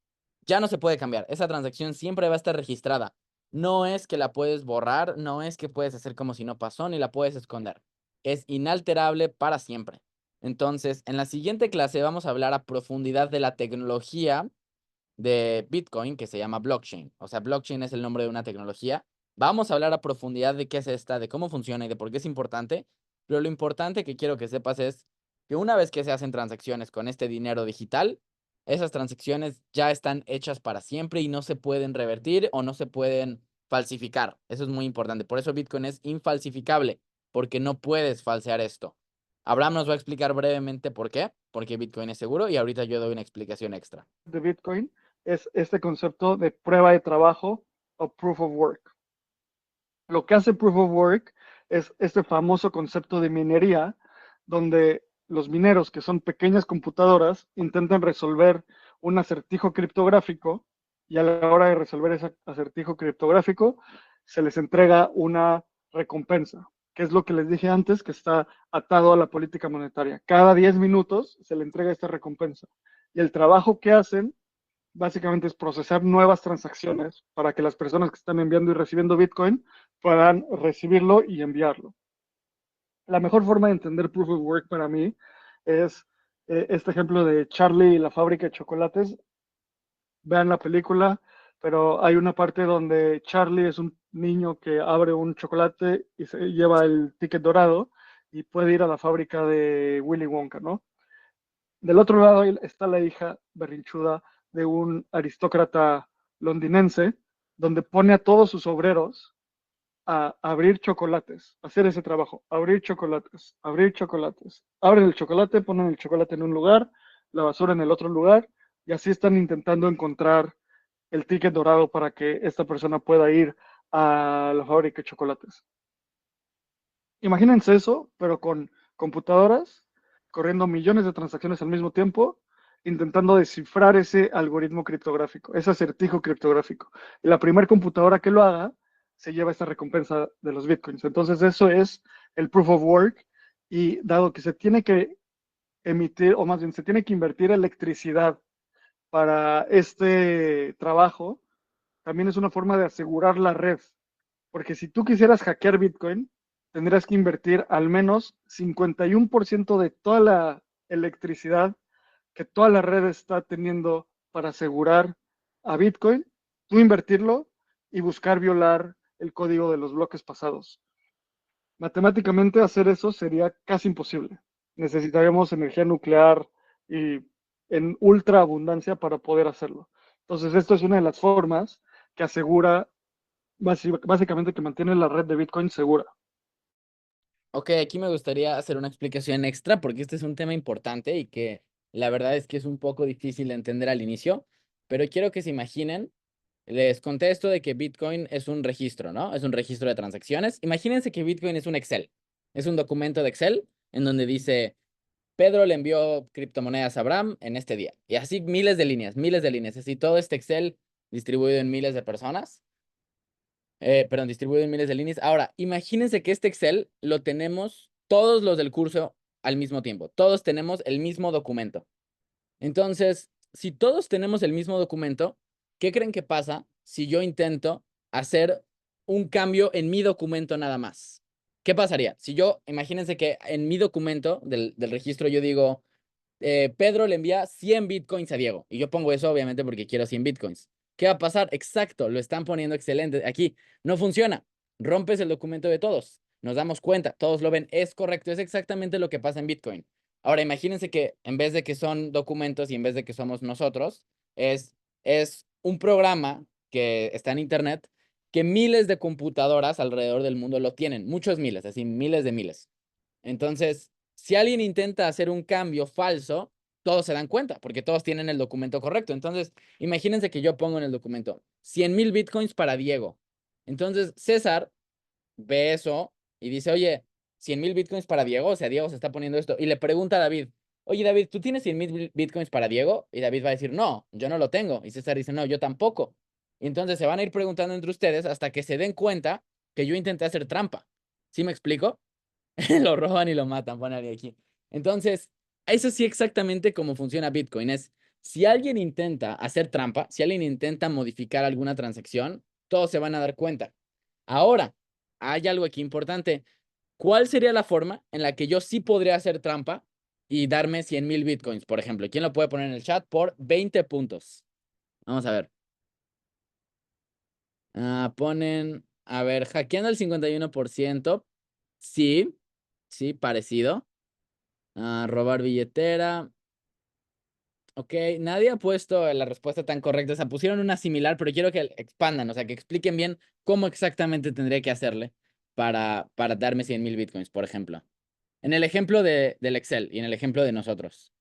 ya no se puede cambiar. Esa transacción siempre va a estar registrada. No es que la puedes borrar, no es que puedes hacer como si no pasó, ni la puedes esconder. Es inalterable para siempre. Entonces, en la siguiente clase vamos a hablar a profundidad de la tecnología de Bitcoin, que se llama blockchain. O sea, blockchain es el nombre de una tecnología. Vamos a hablar a profundidad de qué es esta, de cómo funciona y de por qué es importante. Pero lo importante que quiero que sepas es que una vez que se hacen transacciones con este dinero digital, esas transacciones ya están hechas para siempre y no se pueden revertir o no se pueden falsificar. Eso es muy importante. Por eso Bitcoin es infalsificable, porque no puedes falsear esto. Abraham nos va a explicar brevemente por qué, porque Bitcoin es seguro y ahorita yo doy una explicación extra. De Bitcoin es este concepto de prueba de trabajo o proof of work. Lo que hace proof of work es este famoso concepto de minería, donde los mineros, que son pequeñas computadoras, intentan resolver un acertijo criptográfico y a la hora de resolver ese acertijo criptográfico se les entrega una recompensa, que es lo que les dije antes, que está atado a la política monetaria. Cada 10 minutos se le entrega esta recompensa. Y el trabajo que hacen básicamente es procesar nuevas transacciones para que las personas que están enviando y recibiendo Bitcoin puedan recibirlo y enviarlo. La mejor forma de entender Proof of Work para mí es este ejemplo de Charlie y la fábrica de chocolates. Vean la película, pero hay una parte donde Charlie es un niño que abre un chocolate y se lleva el ticket dorado y puede ir a la fábrica de Willy Wonka, ¿no? Del otro lado está la hija berrinchuda de un aristócrata londinense, donde pone a todos sus obreros a abrir chocolates, a hacer ese trabajo, abrir chocolates, abrir chocolates. Abren el chocolate, ponen el chocolate en un lugar, la basura en el otro lugar, y así están intentando encontrar el ticket dorado para que esta persona pueda ir a la fábrica de chocolates. Imagínense eso, pero con computadoras corriendo millones de transacciones al mismo tiempo, intentando descifrar ese algoritmo criptográfico, ese acertijo criptográfico. Y la primera computadora que lo haga se lleva esta recompensa de los bitcoins. Entonces eso es el proof of work, y dado que se tiene que emitir, o más bien se tiene que invertir electricidad para este trabajo, también es una forma de asegurar la red. Porque si tú quisieras hackear Bitcoin, tendrías que invertir al menos 51% de toda la electricidad que toda la red está teniendo para asegurar a Bitcoin, tú invertirlo y buscar violar el código de los bloques pasados. Matemáticamente hacer eso sería casi imposible. Necesitaríamos energía nuclear y en ultra abundancia para poder hacerlo. Entonces, esto es una de las formas que asegura básicamente que mantiene la red de Bitcoin segura. Ok, aquí me gustaría hacer una explicación extra porque este es un tema importante y que la verdad es que es un poco difícil de entender al inicio, pero quiero que se imaginen, les conté esto de que Bitcoin es un registro, ¿no? Es un registro de transacciones. Imagínense que Bitcoin es un Excel, es un documento de Excel en donde dice, Pedro le envió criptomonedas a Abraham en este día. Y así miles de líneas, así todo este Excel distribuido en miles de personas. Perdón, distribuido en miles de líneas. Ahora, imagínense que este Excel lo tenemos todos los del curso al mismo tiempo. Todos tenemos el mismo documento. Entonces, si todos tenemos el mismo documento, ¿qué creen que pasa si yo intento hacer un cambio en mi documento nada más? ¿Qué pasaría? Si yo, imagínense que en mi documento del registro yo digo, Pedro le envía 100 bitcoins a Diego. Y yo pongo eso obviamente porque quiero 100 bitcoins. ¿Qué va a pasar? Exacto, lo están poniendo excelente. Aquí no funciona. Rompes el documento de todos. Nos damos cuenta, todos lo ven. Es correcto, es exactamente lo que pasa en Bitcoin. Ahora imagínense que en vez de que son documentos y en vez de que somos nosotros, es un programa que está en Internet que miles de computadoras alrededor del mundo lo tienen. Muchos miles, así miles de miles. Entonces, si alguien intenta hacer un cambio falso, todos se dan cuenta, porque todos tienen el documento correcto. Entonces, imagínense que yo pongo en el documento 100,000 bitcoins para Diego. Entonces, César ve eso y dice, oye, 100,000 bitcoins para Diego, o sea, Diego se está poniendo esto. Y le pregunta a David, oye, David, ¿tú tienes 100,000 bitcoins para Diego? Y David va a decir, no, yo no lo tengo. Y César dice, no, yo tampoco. Y entonces se van a ir preguntando entre ustedes hasta que se den cuenta que yo intenté hacer trampa. ¿Sí me explico? Lo roban y lo matan, ponen aquí. Entonces, eso sí exactamente cómo funciona Bitcoin. Es, si alguien intenta hacer trampa, si alguien intenta modificar alguna transacción, todos se van a dar cuenta. Ahora, hay algo aquí importante. ¿Cuál sería la forma en la que yo sí podría hacer trampa y darme 100,000 Bitcoins, por ejemplo? ¿Quién lo puede poner en el chat? Por 20 puntos. Vamos a ver. Ponen, a ver, hackeando el 51%. Sí, sí, parecido. Robar billetera. Ok, nadie ha puesto la respuesta tan correcta. O sea, pusieron una similar, pero quiero que expandan, o sea, que expliquen bien cómo exactamente tendría que hacerle para darme 100,000 bitcoins, por ejemplo. En el ejemplo del Excel y en el ejemplo de nosotros.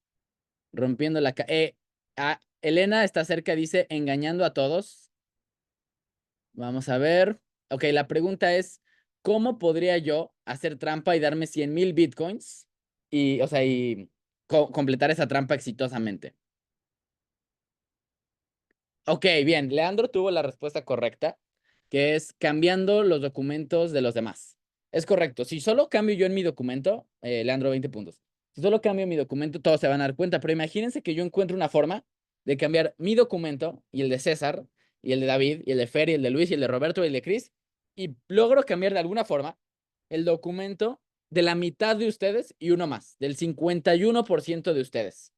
Rompiendo la... Elena está cerca, dice, engañando a todos. Vamos a ver. Ok, la pregunta es, ¿cómo podría yo hacer trampa y darme 100,000 bitcoins? Y, o sea, y completar esa trampa exitosamente. Ok, bien. Leandro tuvo la respuesta correcta, que es cambiando los documentos de los demás. Es correcto. Si solo cambio yo en mi documento, Leandro, 20 puntos. Si solo cambio mi documento, todos se van a dar cuenta. Pero imagínense que yo encuentro una forma de cambiar mi documento y el de César, y el de David, y el de Fer, y el de Luis, y el de Roberto, y el de Chris, y logro cambiar de alguna forma el documento de la mitad de ustedes y uno más, del 51% de ustedes.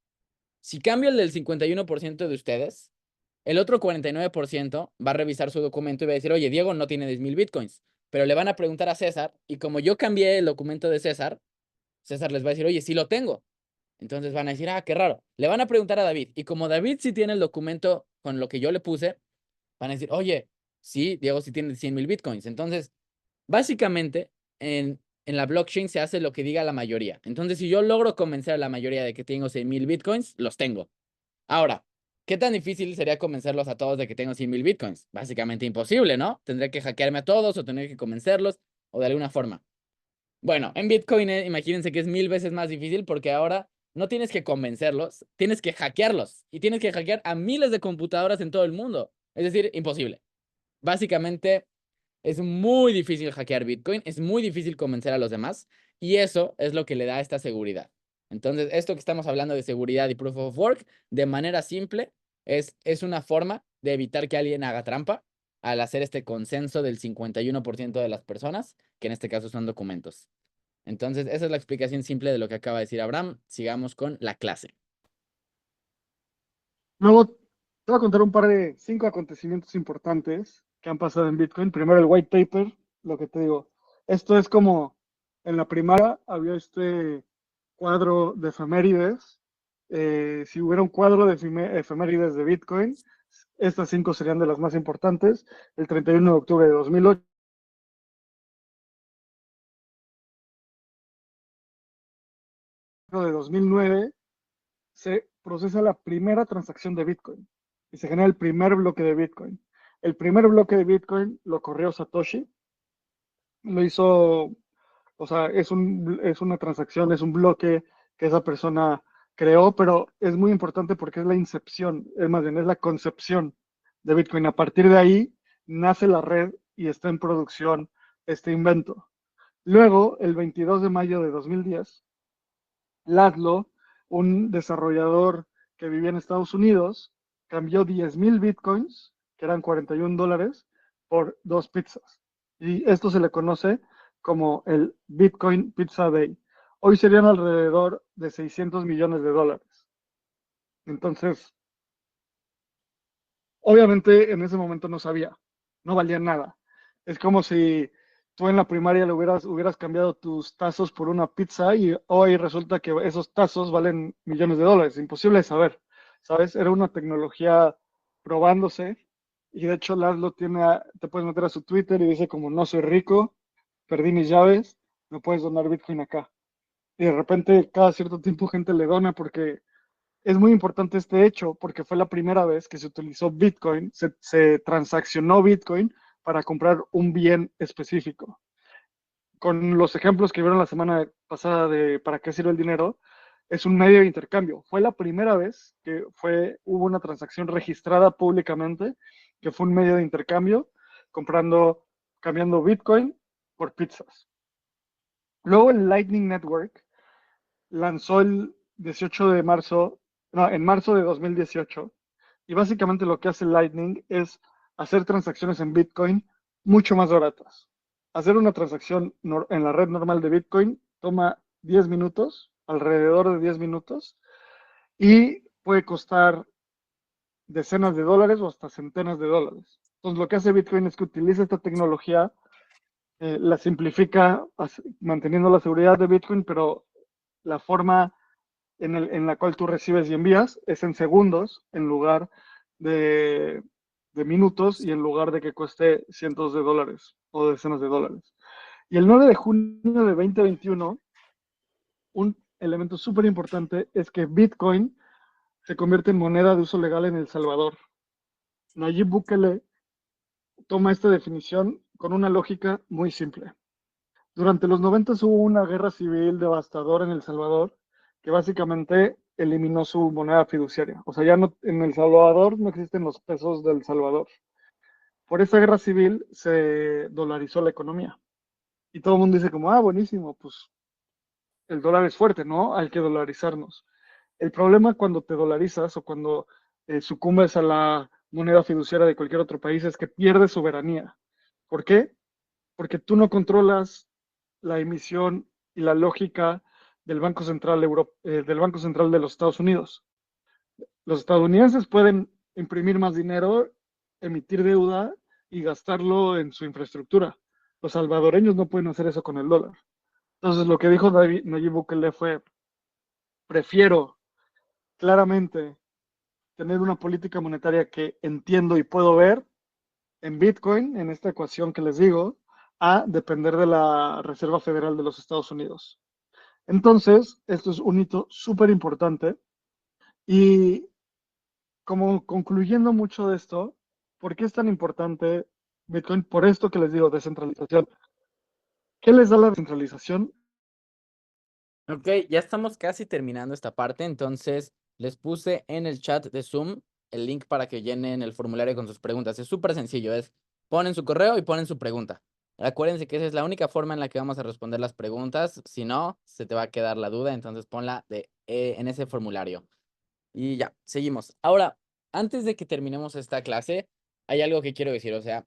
Si cambio el del 51% de ustedes, el otro 49% va a revisar su documento y va a decir, oye, Diego no tiene 10,000 bitcoins, pero le van a preguntar a César, y como yo cambié el documento de César, César les va a decir, oye, sí lo tengo. Entonces van a decir, ah, qué raro. Le van a preguntar a David, y como David sí tiene el documento con lo que yo le puse, van a decir, oye, sí, Diego sí tiene 100,000 bitcoins. Entonces, básicamente, en la blockchain se hace lo que diga la mayoría. Entonces, si yo logro convencer a la mayoría de que tengo 100,000 bitcoins, los tengo. Ahora, ¿Qué tan difícil sería convencerlos a todos de que tengo 100,000 bitcoins? Básicamente imposible, ¿no? Tendré que hackearme a todos o tener que convencerlos o de alguna forma. Bueno, en Bitcoin, imagínense que es 1000 veces más difícil porque ahora no tienes que convencerlos, tienes que hackearlos y tienes que hackear a miles de computadoras en todo el mundo. Es decir, imposible. Básicamente, es muy difícil hackear Bitcoin, es muy difícil convencer a los demás y eso es lo que le da esta seguridad. Entonces, esto que estamos hablando de seguridad y proof of work, de manera simple, es una forma de evitar que alguien haga trampa al hacer este consenso del 51% de las personas, que en este caso son documentos. Entonces, esa es la explicación simple de lo que acaba de decir Abraham. Sigamos con la clase. Luego, te voy a contar un par de 5 acontecimientos importantes que han pasado en Bitcoin. Primero, el white paper, lo que te digo. Esto es como en la primaria había este cuadro de efemérides. Si hubiera un cuadro de efemérides de Bitcoin, estas 5 serían de las más importantes. El 31 de octubre de 2008. De 2009 se procesa la primera transacción de Bitcoin y se genera el primer bloque de Bitcoin. El primer bloque de Bitcoin lo corrió Satoshi, lo hizo, o sea, es una transacción, es un bloque que esa persona creó, pero es muy importante porque es la incepción, es más bien, es la concepción de Bitcoin. A partir de ahí nace la red y está en producción este invento. Luego, el 22 de mayo de 2010, Laszlo, un desarrollador que vivía en Estados Unidos, cambió 10,000 bitcoins, que eran $41, por 2 pizzas. Y esto se le conoce como el Bitcoin Pizza Day. Hoy serían alrededor de $600 millones. Entonces, obviamente en ese momento no sabía, no valía nada. Es como si tú en la primaria le hubieras cambiado tus tazos por una pizza y hoy resulta que esos tazos valen millones de dólares. Imposible de saber, ¿sabes? Era una tecnología probándose y de hecho Laszlo te puedes meter a su Twitter y dice como no soy rico, perdí mis llaves, no puedes donar Bitcoin acá. Y de repente cada cierto tiempo gente le dona porque es muy importante este hecho porque fue la primera vez que se utilizó Bitcoin, se transaccionó Bitcoin para comprar un bien específico. Con los ejemplos que vieron la semana pasada de para qué sirve el dinero, es un medio de intercambio. Fue la primera vez que hubo una transacción registrada públicamente, que fue un medio de intercambio, cambiando Bitcoin por pizzas. Luego el Lightning Network lanzó el 18 de marzo, no, en marzo de 2018, y básicamente lo que hace Lightning es hacer transacciones en Bitcoin mucho más baratas. Hacer una transacción en la red normal de Bitcoin toma 10 minutos, alrededor de 10 minutos, y puede costar decenas de dólares o hasta centenas de dólares. Entonces lo que hace Bitcoin es que utiliza esta tecnología, la simplifica manteniendo la seguridad de Bitcoin, pero la forma en la cual tú recibes y envías es en segundos en lugar de minutos y en lugar de que cueste cientos de dólares o decenas de dólares. Y el 9 de junio de 2021, un elemento súper importante es que Bitcoin se convierte en moneda de uso legal en El Salvador. Nayib Bukele toma esta definición con una lógica muy simple. Durante los 90 hubo una guerra civil devastadora en El Salvador que básicamente eliminó su moneda fiduciaria. O sea, ya no, en El Salvador no existen los pesos del Salvador. Por esa guerra civil se dolarizó la economía. Y todo el mundo dice como, buenísimo, pues el dólar es fuerte, ¿no? Hay que dolarizarnos. El problema cuando te dolarizas o cuando sucumbes a la moneda fiduciaria de cualquier otro país es que pierdes soberanía. ¿Por qué? Porque tú no controlas la emisión y la lógica del Banco Central del Banco Central de los Estados Unidos. Los estadounidenses pueden imprimir más dinero, emitir deuda y gastarlo en su infraestructura. Los salvadoreños no pueden hacer eso con el dólar. Entonces, lo que dijo Nayib Bukele fue: prefiero claramente tener una política monetaria que entiendo y puedo ver en Bitcoin, en esta ecuación que les digo, a depender de la Reserva Federal de los Estados Unidos. Entonces, esto es un hito súper importante y como concluyendo mucho de esto, ¿por qué es tan importante Bitcoin? Por esto que les digo, descentralización. ¿Qué les da la descentralización? Ok, ya estamos casi terminando esta parte, entonces les puse en el chat de Zoom el link para que llenen el formulario con sus preguntas. Es súper sencillo, ponen su correo y ponen su pregunta. Acuérdense que esa es la única forma en la que vamos a responder las preguntas, si no, se te va a quedar la duda, entonces ponla en ese formulario. Y ya, seguimos. Ahora, antes de que terminemos esta clase, hay algo que quiero decir, o sea,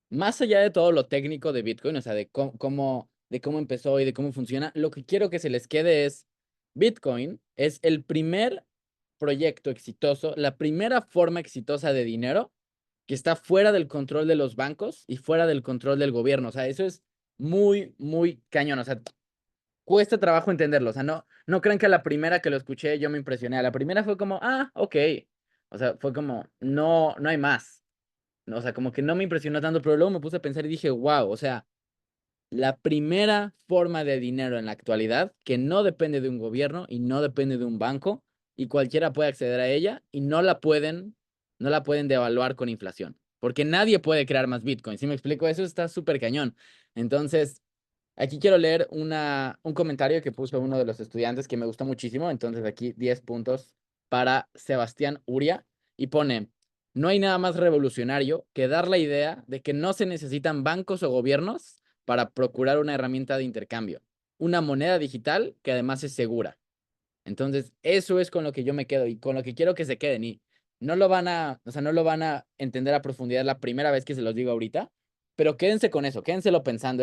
más allá de todo lo técnico de Bitcoin, o sea, de cómo empezó y de cómo funciona, lo que quiero que se les quede es, Bitcoin es el primer proyecto exitoso, la primera forma exitosa de dinero que está fuera del control de los bancos y fuera del control del gobierno. O sea, eso es muy, muy cañón. O sea, cuesta trabajo entenderlo. O sea, no crean que a la primera que lo escuché yo me impresioné. A la primera fue como, ok. O sea, fue como, no hay más. O sea, como que no me impresionó tanto, pero luego me puse a pensar y dije, wow, o sea, la primera forma de dinero en la actualidad que no depende de un gobierno y no depende de un banco y cualquiera puede acceder a ella y no la pueden devaluar con inflación, porque nadie puede crear más Bitcoin. ¿Sí me explico? Eso está súper cañón. Entonces, aquí quiero leer un comentario que puso uno de los estudiantes que me gustó muchísimo. Entonces, aquí 10 puntos para Sebastián Uria y pone, no hay nada más revolucionario que dar la idea de que no se necesitan bancos o gobiernos para procurar una herramienta de intercambio, una moneda digital que además es segura. Entonces, eso es con lo que yo me quedo y con lo que quiero que se queden. Y no lo van a entender a profundidad la primera vez que se los digo ahorita, pero quédense con eso, quédenselo pensando.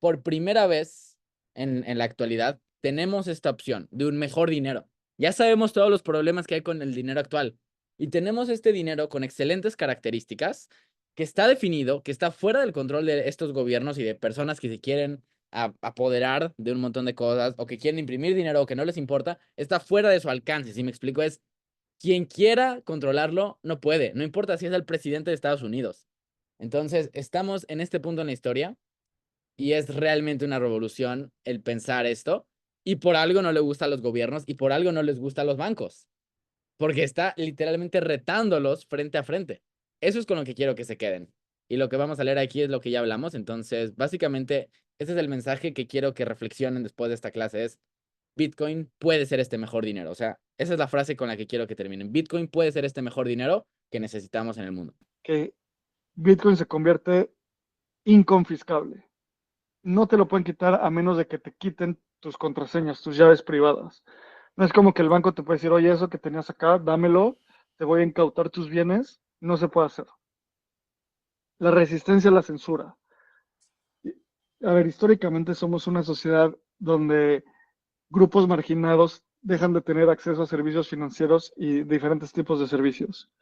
Por primera vez en la actualidad, tenemos esta opción de un mejor dinero. Ya sabemos todos los problemas que hay con el dinero actual y tenemos este dinero con excelentes características que está definido, que está fuera del control de estos gobiernos y de personas que se quieren apoderar de un montón de cosas o que quieren imprimir dinero o que no les importa, está fuera de su alcance. Si me explico, es quien quiera controlarlo, no puede, no importa si es el presidente de Estados Unidos. Entonces, estamos en este punto en la historia y es realmente una revolución el pensar esto y por algo no le gusta a los gobiernos y por algo no les gusta a los bancos, porque está literalmente retándolos frente a frente. Eso es con lo que quiero que se queden. Y lo que vamos a leer aquí es lo que ya hablamos. Entonces, básicamente, ese es el mensaje que quiero que reflexionen después de esta clase, es Bitcoin puede ser este mejor dinero. O sea, esa es la frase con la que quiero que terminen. Bitcoin puede ser este mejor dinero que necesitamos en el mundo. Que Bitcoin se convierte inconfiscable. No te lo pueden quitar a menos de que te quiten tus contraseñas, tus llaves privadas. No es como que el banco te puede decir, oye, eso que tenías acá, dámelo, te voy a incautar tus bienes. No se puede hacer. La resistencia a la censura. A ver, históricamente somos una sociedad donde grupos marginados dejan de tener acceso a servicios financieros y diferentes tipos de servicios.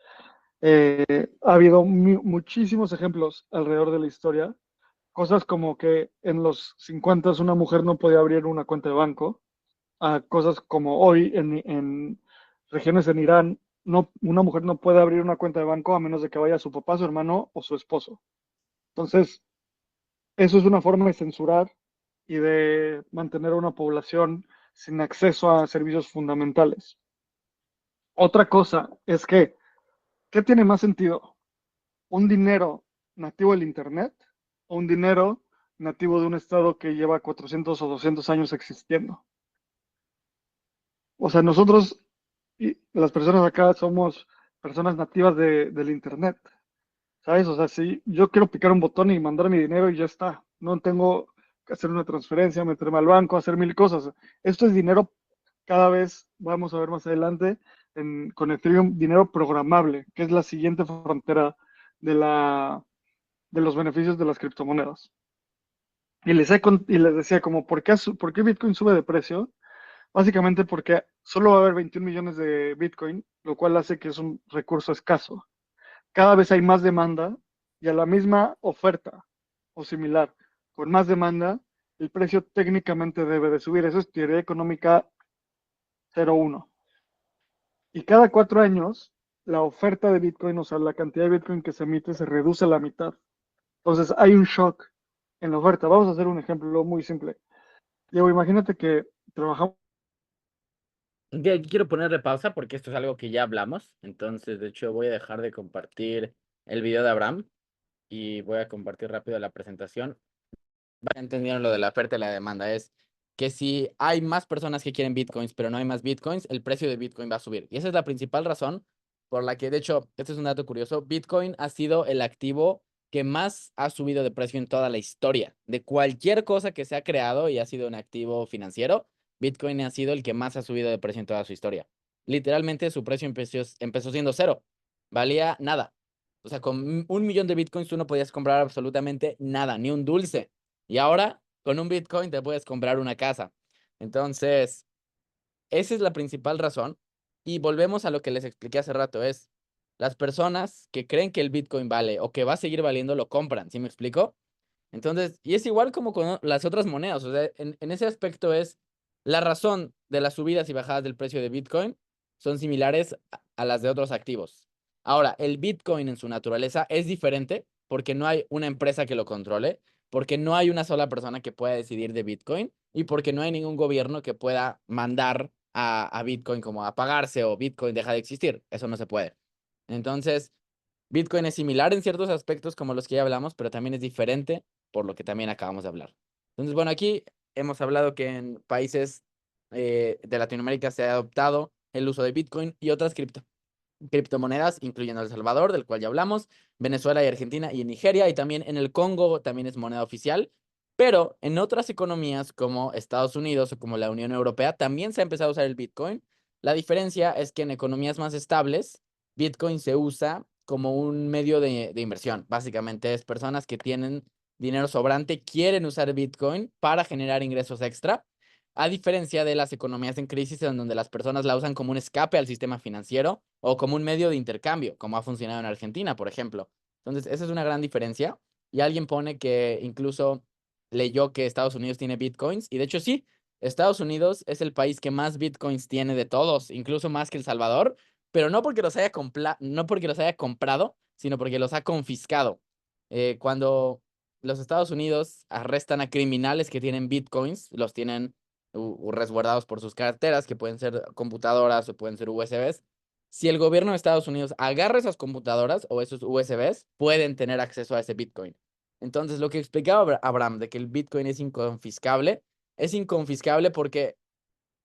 Ha habido muchísimos ejemplos alrededor de la historia. Cosas como que en los 50 una mujer no podía abrir una cuenta de banco, a cosas como hoy en regiones en Irán, no, una mujer no puede abrir una cuenta de banco a menos de que vaya su papá, su hermano o su esposo. Entonces, eso es una forma de censurar y de mantener a una población sin acceso a servicios fundamentales. Otra cosa es que, ¿qué tiene más sentido? ¿Un dinero nativo del Internet o un dinero nativo de un estado que lleva 400 o 200 años existiendo? O sea, nosotros, y las personas acá, somos personas nativas del Internet, ¿sabes? O sea, si yo quiero picar un botón y mandar mi dinero y ya está, no tengo que hacer una transferencia, meterme al banco, hacer mil cosas. Esto es dinero, cada vez vamos a ver más adelante con Ethereum, dinero programable, que es la siguiente frontera de, de los beneficios de las criptomonedas. Y les decía como, ¿por qué Bitcoin sube de precio? Básicamente porque solo va a haber 21 millones de Bitcoin, lo cual hace que es un recurso escaso. Cada vez hay más demanda y a la misma oferta o similar, con más demanda, el precio técnicamente debe de subir. Eso es teoría económica 0,1. Y cada 4 años, la oferta de Bitcoin, o sea, la cantidad de Bitcoin que se emite, se reduce a la mitad. Entonces hay un shock en la oferta. Vamos a hacer un ejemplo muy simple. Diego, imagínate que trabajamos Quiero ponerle pausa porque esto es algo que ya hablamos. Entonces, de hecho, voy a dejar de compartir el video de Abraham y voy a compartir rápido la presentación. Ya entendieron lo de la oferta y la demanda. Es que si hay más personas que quieren bitcoins, pero no hay más bitcoins, el precio de bitcoin va a subir. Y esa es la principal razón por la que, de hecho, este es un dato curioso, bitcoin ha sido el activo que más ha subido de precio en toda la historia. De cualquier cosa que se ha creado y ha sido un activo financiero, bitcoin ha sido el que más ha subido de precio en toda su historia. Literalmente su precio empezó siendo cero. Valía nada. O sea, con 1 millón de bitcoins tú no podías comprar absolutamente nada, ni un dulce. Y ahora, con un Bitcoin te puedes comprar una casa. Entonces, esa es la principal razón. Y volvemos a lo que les expliqué hace rato, es las personas que creen que el Bitcoin vale o que va a seguir valiendo, lo compran, ¿sí me explico? Entonces, y es igual como con las otras monedas, o sea, en ese aspecto es la razón de las subidas y bajadas del precio de Bitcoin son similares a las de otros activos. Ahora, el Bitcoin en su naturaleza es diferente porque no hay una empresa que lo controle, porque no hay una sola persona que pueda decidir de Bitcoin y porque no hay ningún gobierno que pueda mandar a Bitcoin como a apagarse o Bitcoin deja de existir. Eso no se puede. Entonces, Bitcoin es similar en ciertos aspectos como los que ya hablamos, pero también es diferente por lo que también acabamos de hablar. Entonces, bueno, aquí hemos hablado que en países de Latinoamérica se ha adoptado el uso de Bitcoin y otras criptomonedas, incluyendo El Salvador, del cual ya hablamos, Venezuela y Argentina y en Nigeria, y también en el Congo también es moneda oficial, pero en otras economías como Estados Unidos o como la Unión Europea también se ha empezado a usar el Bitcoin. La diferencia es que en economías más estables, Bitcoin se usa como un medio de inversión. Básicamente es personas que tienen dinero sobrante, quieren usar Bitcoin para generar ingresos extra, a diferencia de las economías en crisis en donde las personas la usan como un escape al sistema financiero o como un medio de intercambio, como ha funcionado en Argentina, por ejemplo. Entonces, esa es una gran diferencia. Y alguien pone que incluso leyó que Estados Unidos tiene bitcoins. Y de hecho, sí, Estados Unidos es el país que más bitcoins tiene de todos, incluso más que El Salvador, pero no porque no porque los haya comprado, sino porque los ha confiscado. Cuando los Estados Unidos arrestan a criminales que tienen bitcoins, los tienen resguardados por sus carteras, que pueden ser computadoras o pueden ser USBs. Si el gobierno de Estados Unidos agarra esas computadoras o esos USBs, pueden tener acceso a ese Bitcoin. Entonces, lo que explicaba Abraham de que el Bitcoin es inconfiscable porque,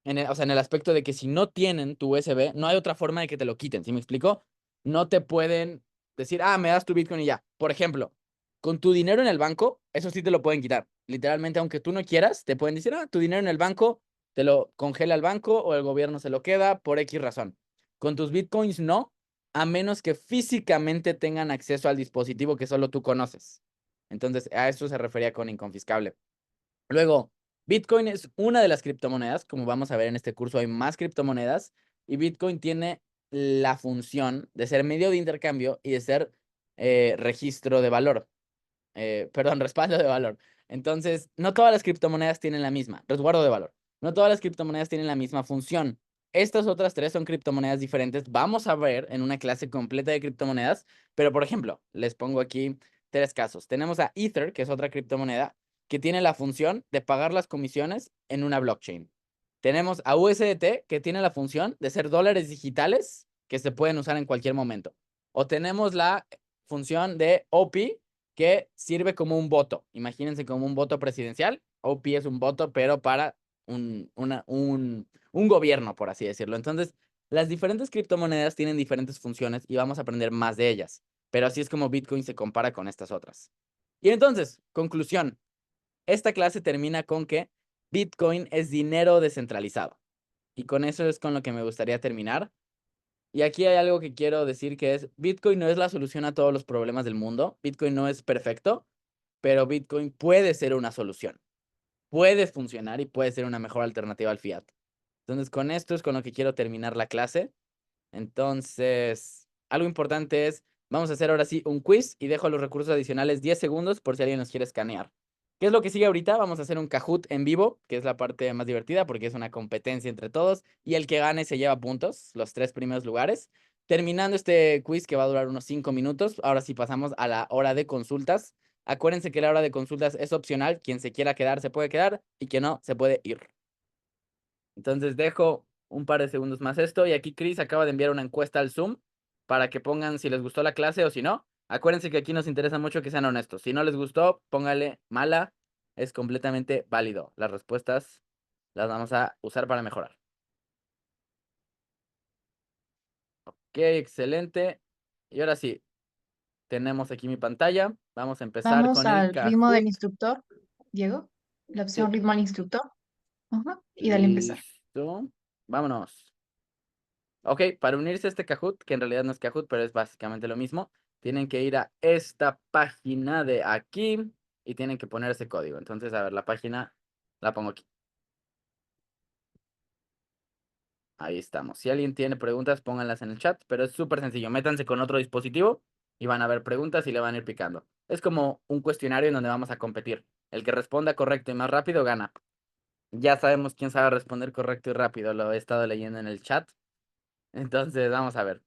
o sea, en el aspecto de que si no tienen tu USB, no hay otra forma de que te lo quiten, ¿sí me explico? No te pueden decir, me das tu Bitcoin y ya. Por ejemplo, con tu dinero en el banco, eso sí te lo pueden quitar. Literalmente, aunque tú no quieras, te pueden decir, tu dinero en el banco, te lo congela el banco o el gobierno se lo queda por X razón. Con tus Bitcoins no, a menos que físicamente tengan acceso al dispositivo que solo tú conoces. Entonces, a eso se refería con inconfiscable. Luego, Bitcoin es una de las criptomonedas, como vamos a ver en este curso, hay más criptomonedas y Bitcoin tiene la función de ser medio de intercambio y de ser registro de valor. Perdón, respaldo de valor. Entonces, no todas las criptomonedas tienen la misma, resguardo de valor. No todas las criptomonedas tienen la misma función. Estas otras tres son criptomonedas diferentes. Vamos a ver en una clase completa de criptomonedas, pero por ejemplo, les pongo aquí tres casos. Tenemos a Ether, que es otra criptomoneda, que tiene la función de pagar las comisiones en una blockchain. Tenemos a USDT, que tiene la función de ser dólares digitales que se pueden usar en cualquier momento. O tenemos la función de OP, que sirve como un voto. Imagínense como un voto presidencial. OP es un voto, pero para un gobierno, por así decirlo. Entonces, las diferentes criptomonedas tienen diferentes funciones y vamos a aprender más de ellas. Pero así es como Bitcoin se compara con estas otras. Y entonces, conclusión. Esta clase termina con que Bitcoin es dinero descentralizado. Y con eso es con lo que me gustaría terminar. Y aquí hay algo que quiero decir que es, Bitcoin no es la solución a todos los problemas del mundo. Bitcoin no es perfecto, pero Bitcoin puede ser una solución. Puede funcionar y puede ser una mejor alternativa al fiat. Entonces, con esto es con lo que quiero terminar la clase. Entonces, algo importante es, vamos a hacer ahora sí un quiz y dejo los recursos adicionales 10 segundos por si alguien nos quiere escanear. ¿Qué es lo que sigue ahorita? Vamos a hacer un Kahoot en vivo, que es la parte más divertida porque es una competencia entre todos y el que gane se lleva puntos, los 3 primeros lugares. Terminando este quiz que va a durar unos 5 minutos, ahora sí pasamos a la hora de consultas. Acuérdense que la hora de consultas es opcional, quien se quiera quedar se puede quedar y quien no se puede ir. Entonces dejo un par de segundos más esto. Y aquí Chris acaba de enviar una encuesta al Zoom para que pongan si les gustó la clase o si no. Acuérdense que aquí nos interesa mucho que sean honestos. Si no les gustó, póngale mala. Es completamente válido. Las respuestas las vamos a usar para mejorar. Ok, excelente. Y ahora sí, tenemos aquí mi pantalla. Vamos a empezar Vamos con el al ritmo del Kahoot. instructor, Diego. La Sí. opción ritmo al instructor. Ajá, y dale a empezar. Listo. Vámonos. Ok, para unirse a este Kahoot, que en realidad no es Kahoot, pero es básicamente lo mismo, tienen que ir a esta página de aquí y tienen que poner ese código. Entonces, a ver, la página la pongo aquí. Ahí estamos. Si alguien tiene preguntas, pónganlas en el chat, pero es súper sencillo. Métanse con otro dispositivo y van a ver preguntas y le van a ir picando. Es como un cuestionario en donde vamos a competir. El que responda correcto y más rápido gana. Ya sabemos quién sabe responder correcto y rápido. Lo he estado leyendo en el chat. Entonces, vamos a ver.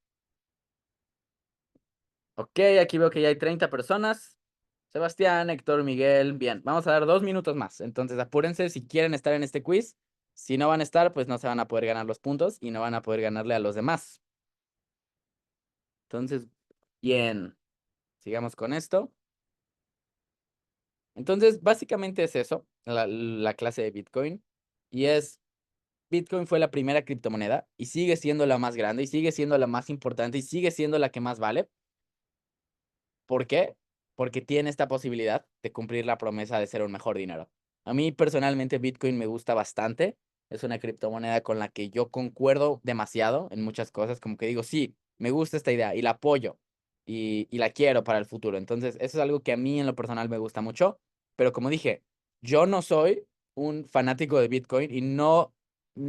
Ok, aquí veo que ya hay 30 personas. Sebastián, Héctor, Miguel. Bien, vamos a dar 2 minutos más. Entonces, apúrense si quieren estar en este quiz. Si no van a estar, pues no se van a poder ganar los puntos y no van a poder ganarle a los demás. Entonces, bien, sigamos con esto. Entonces, básicamente es eso, la clase de Bitcoin. Y es, Bitcoin fue la primera criptomoneda y sigue siendo la más grande y sigue siendo la más importante y sigue siendo la que más vale. ¿Por qué? Porque tiene esta posibilidad de cumplir la promesa de ser un mejor dinero. A mí personalmente Bitcoin me gusta bastante. Es una criptomoneda con la que yo concuerdo demasiado en muchas cosas. Como que digo, sí, me gusta esta idea y la apoyo y la quiero para el futuro. Entonces, eso es algo que a mí en lo personal me gusta mucho. Pero como dije, yo no soy un fanático de Bitcoin y no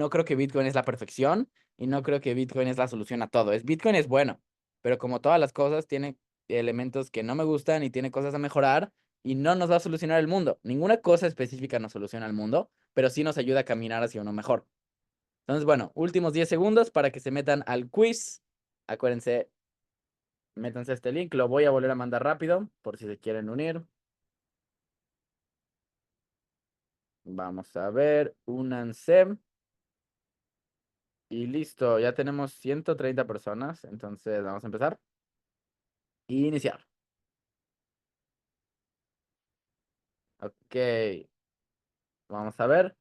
creo que Bitcoin es la perfección y no creo que Bitcoin es la solución a todo. Bitcoin es bueno, pero como todas las cosas, tiene elementos que no me gustan y tiene cosas a mejorar y no nos va a solucionar el mundo. Ninguna cosa específica nos soluciona el mundo, pero sí nos ayuda a caminar hacia uno mejor. Entonces, bueno, últimos 10 segundos para que se metan al quiz. Acuérdense, métanse a este link, lo voy a volver a mandar rápido por si se quieren unir. Vamos a ver, únanse. Y listo, ya tenemos 130 personas, entonces vamos a empezar. Iniciar. Ok, vamos a ver.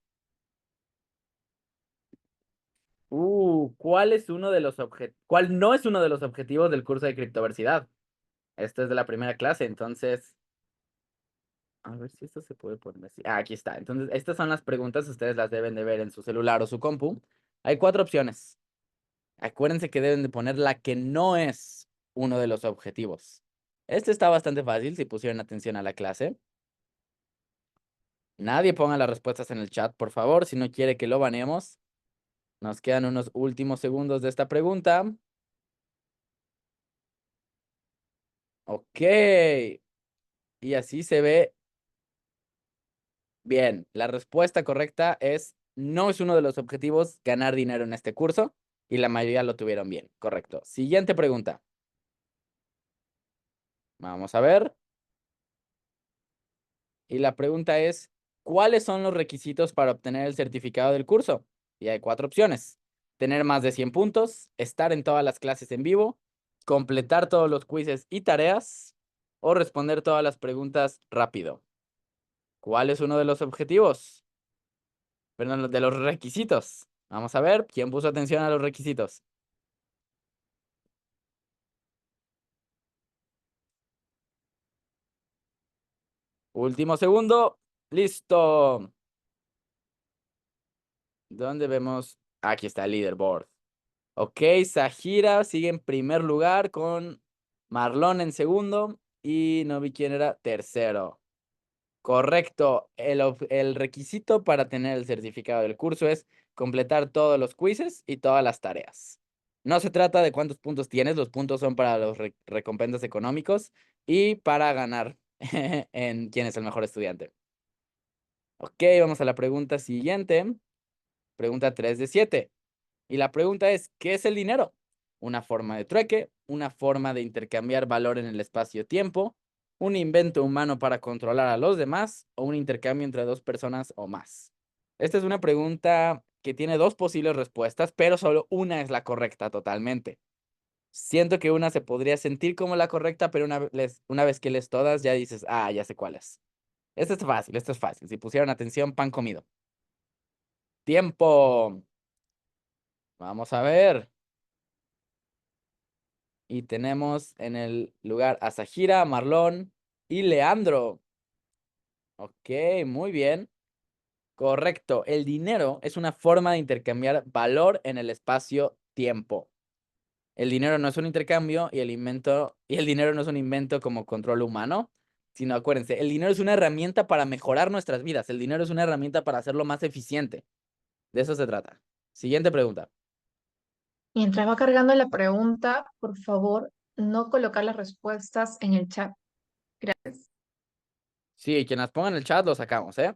¿Cuál es uno de los ¿Cuál no es uno de los objetivos del curso de criptoversidad? Esto es de la primera clase, entonces, a ver si esto se puede poner así. Aquí está. Entonces, estas son las preguntas, ustedes las deben de ver en su celular o su compu. Hay 4 opciones. Acuérdense que deben de poner la que no es uno de los objetivos. Este está bastante fácil si pusieron atención a la clase. Nadie ponga las respuestas en el chat, por favor, si no quiere que lo baneemos. Nos quedan unos últimos segundos de esta pregunta. Ok. Y así se ve. Bien, la respuesta correcta es, no es uno de los objetivos ganar dinero en este curso y la mayoría lo tuvieron bien, correcto. Siguiente pregunta. Vamos a ver. Y la pregunta es, ¿cuáles son los requisitos para obtener el certificado del curso? Y hay 4 opciones. Tener más de 100 puntos, estar en todas las clases en vivo, completar todos los quizzes y tareas o responder todas las preguntas rápido. ¿Cuál es uno de los objetivos? Perdón, de los requisitos. Vamos a ver quién puso atención a los requisitos. Último segundo. Listo. ¿Dónde vemos? Aquí está el leaderboard. Ok, Sajira sigue en primer lugar con Marlon en segundo y no vi quién era tercero. Correcto. El requisito para tener el certificado del curso es completar todos los quizzes y todas las tareas. No se trata de cuántos puntos tienes, los puntos son para los recompensas económicos y para ganar en quién es el mejor estudiante. Ok, vamos a la pregunta siguiente. Pregunta 3 de 7. Y la pregunta es, ¿qué es el dinero? Una forma de trueque, una forma de intercambiar valor en el espacio-tiempo, un invento humano para controlar a los demás o un intercambio entre 2 personas o más. Esta es una pregunta que tiene dos posibles respuestas, pero solo una es la correcta totalmente. Siento que una se podría sentir como la correcta, pero una vez que lees todas ya dices, ah, ya sé cuál es. Esto es fácil, esto es fácil. Si pusieron atención, pan comido. Tiempo. Vamos a ver. Y tenemos en el lugar a Sajira, Marlon y Leandro. Ok, muy bien. Correcto. El dinero es una forma de intercambiar valor en el espacio-tiempo. El dinero no es un intercambio y el dinero no es un invento como control humano, sino acuérdense, el dinero es una herramienta para mejorar nuestras vidas. El dinero es una herramienta para hacerlo más eficiente. De eso se trata. Siguiente pregunta. Mientras va cargando la pregunta, por favor, no colocar las respuestas en el chat. Gracias. Sí, quien las ponga en el chat lo sacamos, ¿eh?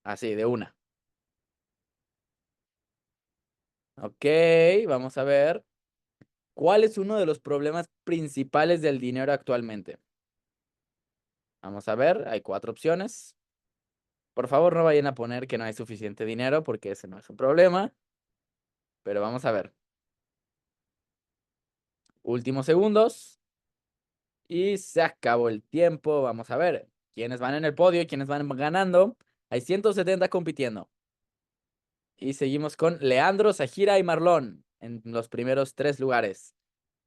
Así, de una. Ok, vamos a ver. ¿Cuál es uno de los problemas principales del dinero actualmente? Vamos a ver, hay 4 opciones. Por favor, no vayan a poner que no hay suficiente dinero porque ese no es un problema. Pero vamos a ver. Últimos segundos. Y se acabó el tiempo. Vamos a ver quiénes van en el podio y quiénes van ganando. Hay 170 compitiendo. Y seguimos con Leandro, Sajira y Marlon en los primeros 3 lugares.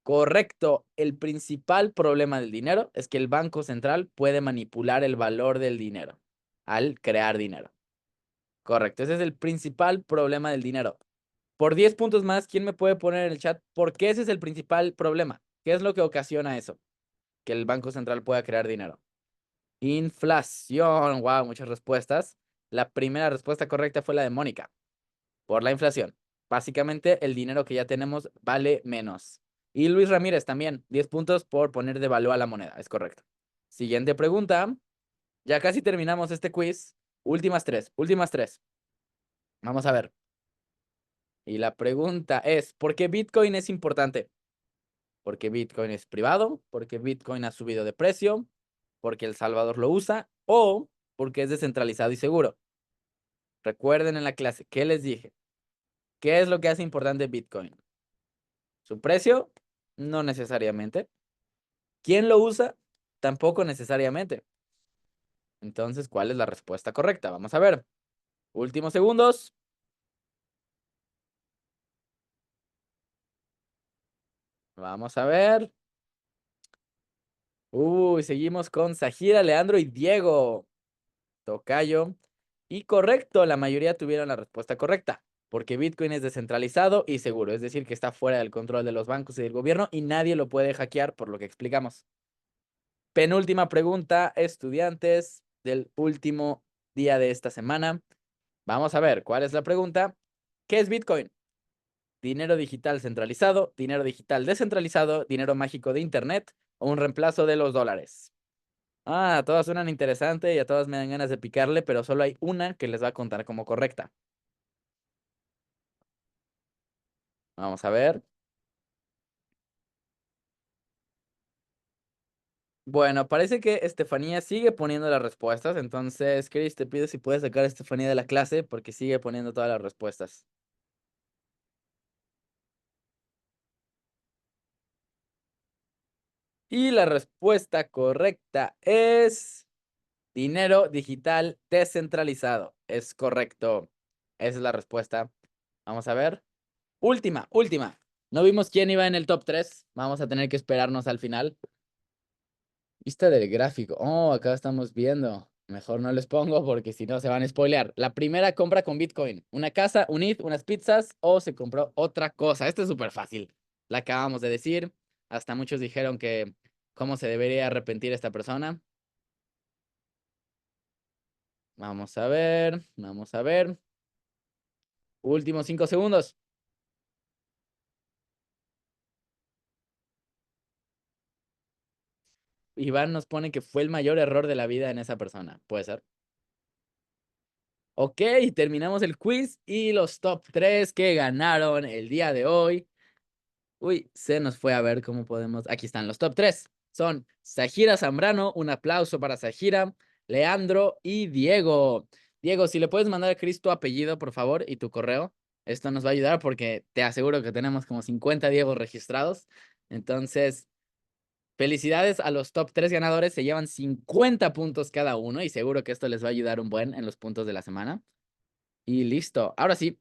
Correcto. El principal problema del dinero es que el Banco Central puede manipular el valor del dinero al crear dinero. Correcto. Ese es el principal problema del dinero. Por 10 puntos más, ¿quién me puede poner en el chat por qué ese es el principal problema? ¿Qué es lo que ocasiona eso? Que el Banco Central pueda crear dinero. Inflación. Wow, muchas respuestas. La primera respuesta correcta fue la de Mónica. Por la inflación. Básicamente, el dinero que ya tenemos vale menos. Y Luis Ramírez también, 10 puntos por poner de valor a la moneda. Es correcto. Siguiente pregunta. Ya casi terminamos este quiz. Últimas 3. Últimas 3. Vamos a ver. Y la pregunta es, ¿por qué Bitcoin es importante? Porque Bitcoin es privado, porque Bitcoin ha subido de precio, porque El Salvador lo usa o porque es descentralizado y seguro. Recuerden en la clase, ¿qué les dije? ¿Qué es lo que hace importante Bitcoin? ¿Su precio? No necesariamente. ¿Quién lo usa? Tampoco necesariamente. Entonces, ¿cuál es la respuesta correcta? Vamos a ver. Últimos segundos. Vamos a ver. Uy, seguimos con Sajira, Leandro y Diego. Tocayo. Y correcto, la mayoría tuvieron la respuesta correcta, porque Bitcoin es descentralizado y seguro, es decir, que está fuera del control de los bancos y del gobierno y nadie lo puede hackear por lo que explicamos. Penúltima pregunta, estudiantes del último día de esta semana. Vamos a ver, ¿cuál es la pregunta? ¿Qué es Bitcoin? Dinero digital centralizado, dinero digital descentralizado, dinero mágico de Internet o un reemplazo de los dólares. Ah, todas suenan interesantes y a todas me dan ganas de picarle, pero solo hay una que les va a contar como correcta. Vamos a ver. Bueno, parece que Estefanía sigue poniendo las respuestas, entonces, Chris, te pido si puedes sacar a Estefanía de la clase porque sigue poniendo todas las respuestas. Y la respuesta correcta es dinero digital descentralizado. Es correcto. Esa es la respuesta. Vamos a ver. Última, última. No vimos quién iba en el top 3. Vamos a tener que esperarnos al final. Vista del gráfico. Oh, acá estamos viendo. Mejor no les pongo porque si no se van a spoilear. La primera compra con Bitcoin. Una casa, un IT, unas pizzas o se compró otra cosa. Esto es súper fácil. La acabamos de decir. Hasta muchos dijeron que cómo se debería arrepentir esta persona. Vamos a ver. Vamos a ver. Últimos 5 segundos. Iván nos pone que fue el mayor error de la vida en esa persona. ¿Puede ser? Ok, terminamos el quiz y los top 3 que ganaron el día de hoy. Uy, se nos fue a ver cómo podemos. Aquí están los top 3. Son Sajira Zambrano, un aplauso para Sajira, Leandro y Diego. Diego, si le puedes mandar a Chris tu apellido, por favor, y tu correo. Esto nos va a ayudar porque te aseguro que tenemos como 50 Diegos registrados. Entonces, felicidades a los top 3 ganadores. Se llevan 50 puntos cada uno y seguro que esto les va a ayudar un buen en los puntos de la semana. Y listo. Ahora sí,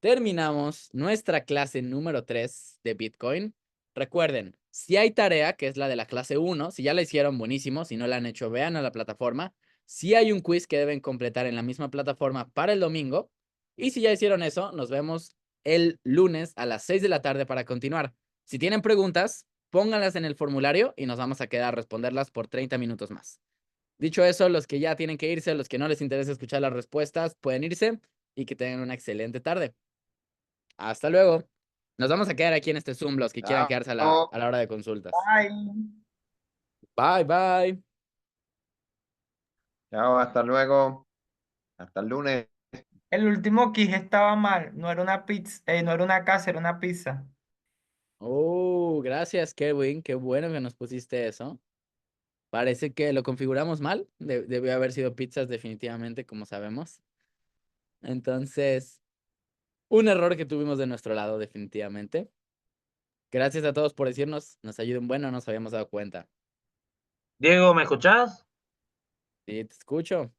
terminamos nuestra clase número 3 de Bitcoin. Recuerden, si hay tarea, que es la de la clase 1, si ya la hicieron, buenísimo. Si no la han hecho, vean a la plataforma. Si hay un quiz que deben completar en la misma plataforma para el domingo. Y si ya hicieron eso, nos vemos el lunes a las 6 de la tarde para continuar. Si tienen preguntas, pónganlas en el formulario y nos vamos a quedar a responderlas por 30 minutos más. Dicho eso, los que ya tienen que irse, los que no les interesa escuchar las respuestas, pueden irse y que tengan una excelente tarde. Hasta luego. Nos vamos a quedar aquí en este Zoom, los que quieran quedarse a Chao. la hora de consultas. Bye. Bye, bye. Chao, hasta luego. Hasta el lunes. El último quiz estaba mal, no era una pizza, no era una casa, era una pizza. Oh, gracias, Kevin. Qué bueno que nos pusiste eso. Parece que lo configuramos mal. Debió haber sido pizzas definitivamente, como sabemos. Entonces, un error que tuvimos de nuestro lado, definitivamente. Gracias a todos por decirnos, nos ayuden. Bueno, nos habíamos dado cuenta. Diego, ¿me escuchás? Sí, te escucho.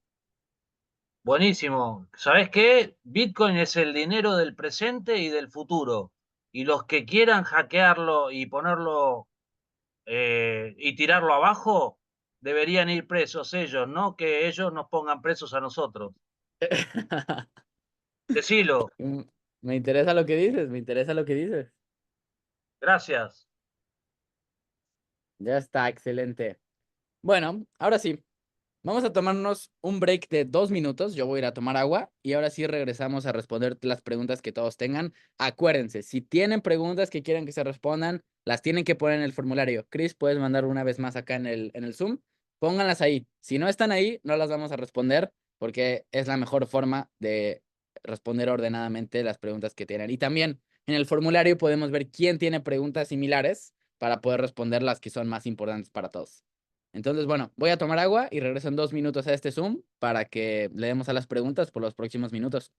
Buenísimo. ¿Sabés qué? Bitcoin es el dinero del presente y del futuro. Y los que quieran hackearlo y ponerlo y tirarlo abajo, deberían ir presos ellos, no que ellos nos pongan presos a nosotros. Decilo. Mm, Me interesa lo que dices, me interesa lo que dices. Gracias. Ya está, excelente. Bueno, ahora sí, vamos a tomarnos un break de 2 minutos. Yo voy a ir a tomar agua y ahora sí regresamos a responder las preguntas que todos tengan. Acuérdense, si tienen preguntas que quieren que se respondan, las tienen que poner en el formulario. Chris, puedes mandar una vez más acá en el Zoom. Pónganlas ahí. Si no están ahí, no las vamos a responder porque es la mejor forma de responder ordenadamente las preguntas que tienen. Y también en el formulario podemos ver quién tiene preguntas similares para poder responder las que son más importantes para todos. Entonces, bueno, voy a tomar agua y regreso en 2 minutos a este Zoom para que le demos a las preguntas por los próximos minutos.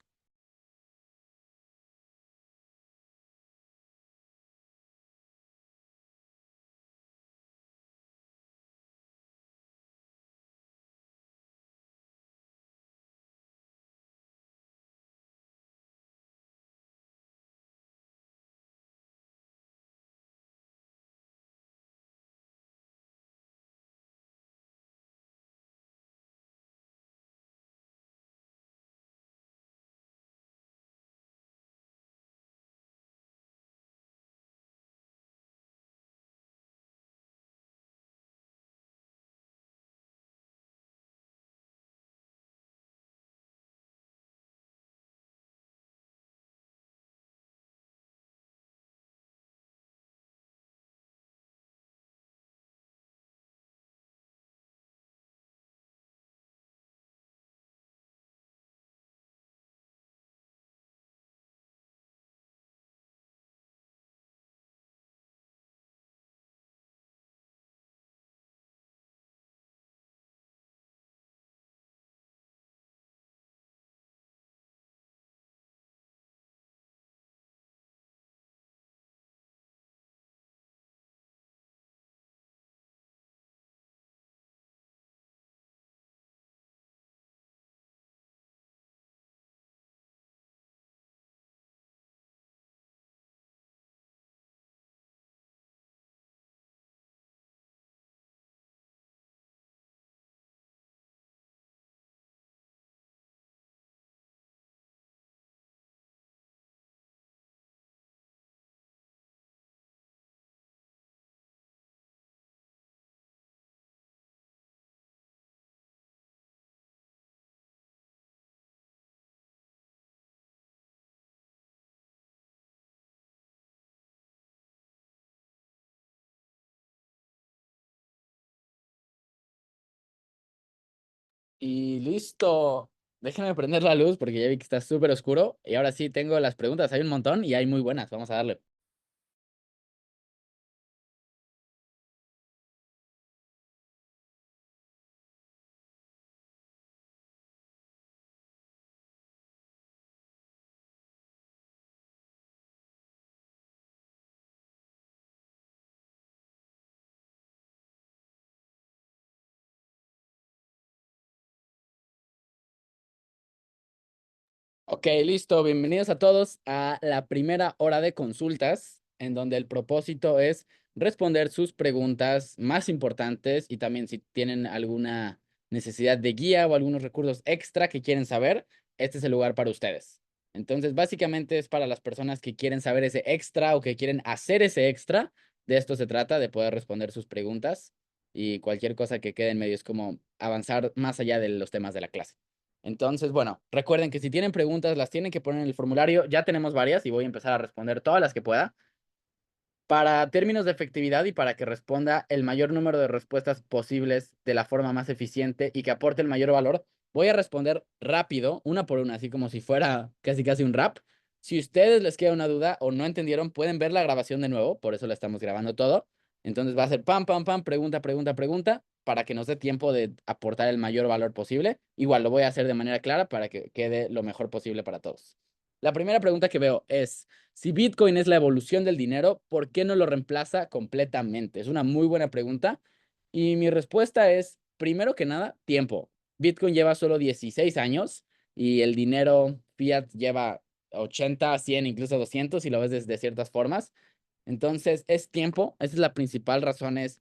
Y listo. Déjenme prender la luz porque ya vi que está súper oscuro. Y ahora sí tengo las preguntas. Hay un montón y hay muy buenas. Vamos a darle. Ok, listo. Bienvenidos a todos a la primera hora de consultas, en donde el propósito es responder sus preguntas más importantes y también si tienen alguna necesidad de guía o algunos recursos extra que quieren saber, este es el lugar para ustedes. Entonces, básicamente es para las personas que quieren saber ese extra o que quieren hacer ese extra. De esto se trata, de poder responder sus preguntas y cualquier cosa que quede en medio es como avanzar más allá de los temas de la clase. Entonces, bueno, recuerden que si tienen preguntas, las tienen que poner en el formulario. Ya tenemos varias y voy a empezar a responder todas las que pueda. Para términos de efectividad y para que responda el mayor número de respuestas posibles de la forma más eficiente y que aporte el mayor valor, voy a responder rápido, una por una, así como si fuera casi un rap. Si ustedes les queda una duda o no entendieron, pueden ver la grabación de nuevo, por eso la estamos grabando todo. Entonces va a ser pam, pregunta, para que nos dé tiempo de aportar el mayor valor posible. Igual lo voy a hacer de manera clara para que quede lo mejor posible para todos. La primera pregunta que veo es, si Bitcoin es la evolución del dinero, ¿por qué no lo reemplaza completamente? Es una muy buena pregunta. Y mi respuesta es, primero que nada, tiempo. Bitcoin lleva solo 16 años y el dinero fiat lleva 80, 100, incluso 200, si lo ves de ciertas formas. Entonces, es tiempo. Esa es la principal razón, es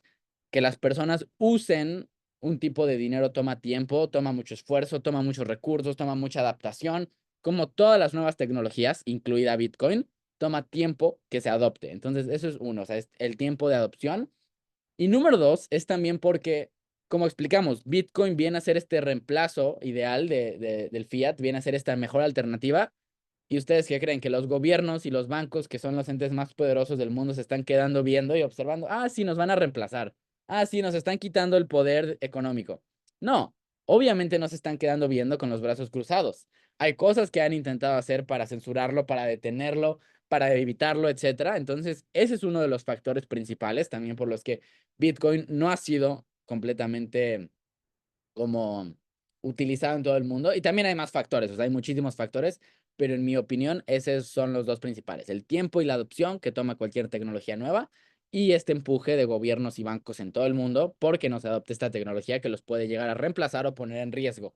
que las personas usen un tipo de dinero toma tiempo, toma mucho esfuerzo, toma muchos recursos, toma mucha adaptación. Como todas las nuevas tecnologías, incluida Bitcoin, toma tiempo que se adopte. Entonces, eso es uno, o sea, es el tiempo de adopción. Y número dos, es también porque, como explicamos, Bitcoin viene a ser este reemplazo ideal del fiat, viene a ser esta mejor alternativa. ¿Y ustedes qué creen? Que los gobiernos y los bancos, que son los entes más poderosos del mundo, se están quedando viendo y observando, ah, sí, nos van a reemplazar, ah, sí, nos están quitando el poder económico. No, obviamente no se están quedando viendo con los brazos cruzados. Hay cosas que han intentado hacer para censurarlo, para detenerlo, para evitarlo, etcétera. Entonces, ese es uno de los factores principales también por los que Bitcoin no ha sido completamente como utilizado en todo el mundo. Y también hay más factores, o sea, hay muchísimos factores, pero en mi opinión, esos son los dos principales: el tiempo y la adopción que toma cualquier tecnología nueva y este empuje de gobiernos y bancos en todo el mundo porque no se adopte esta tecnología que los puede llegar a reemplazar o poner en riesgo.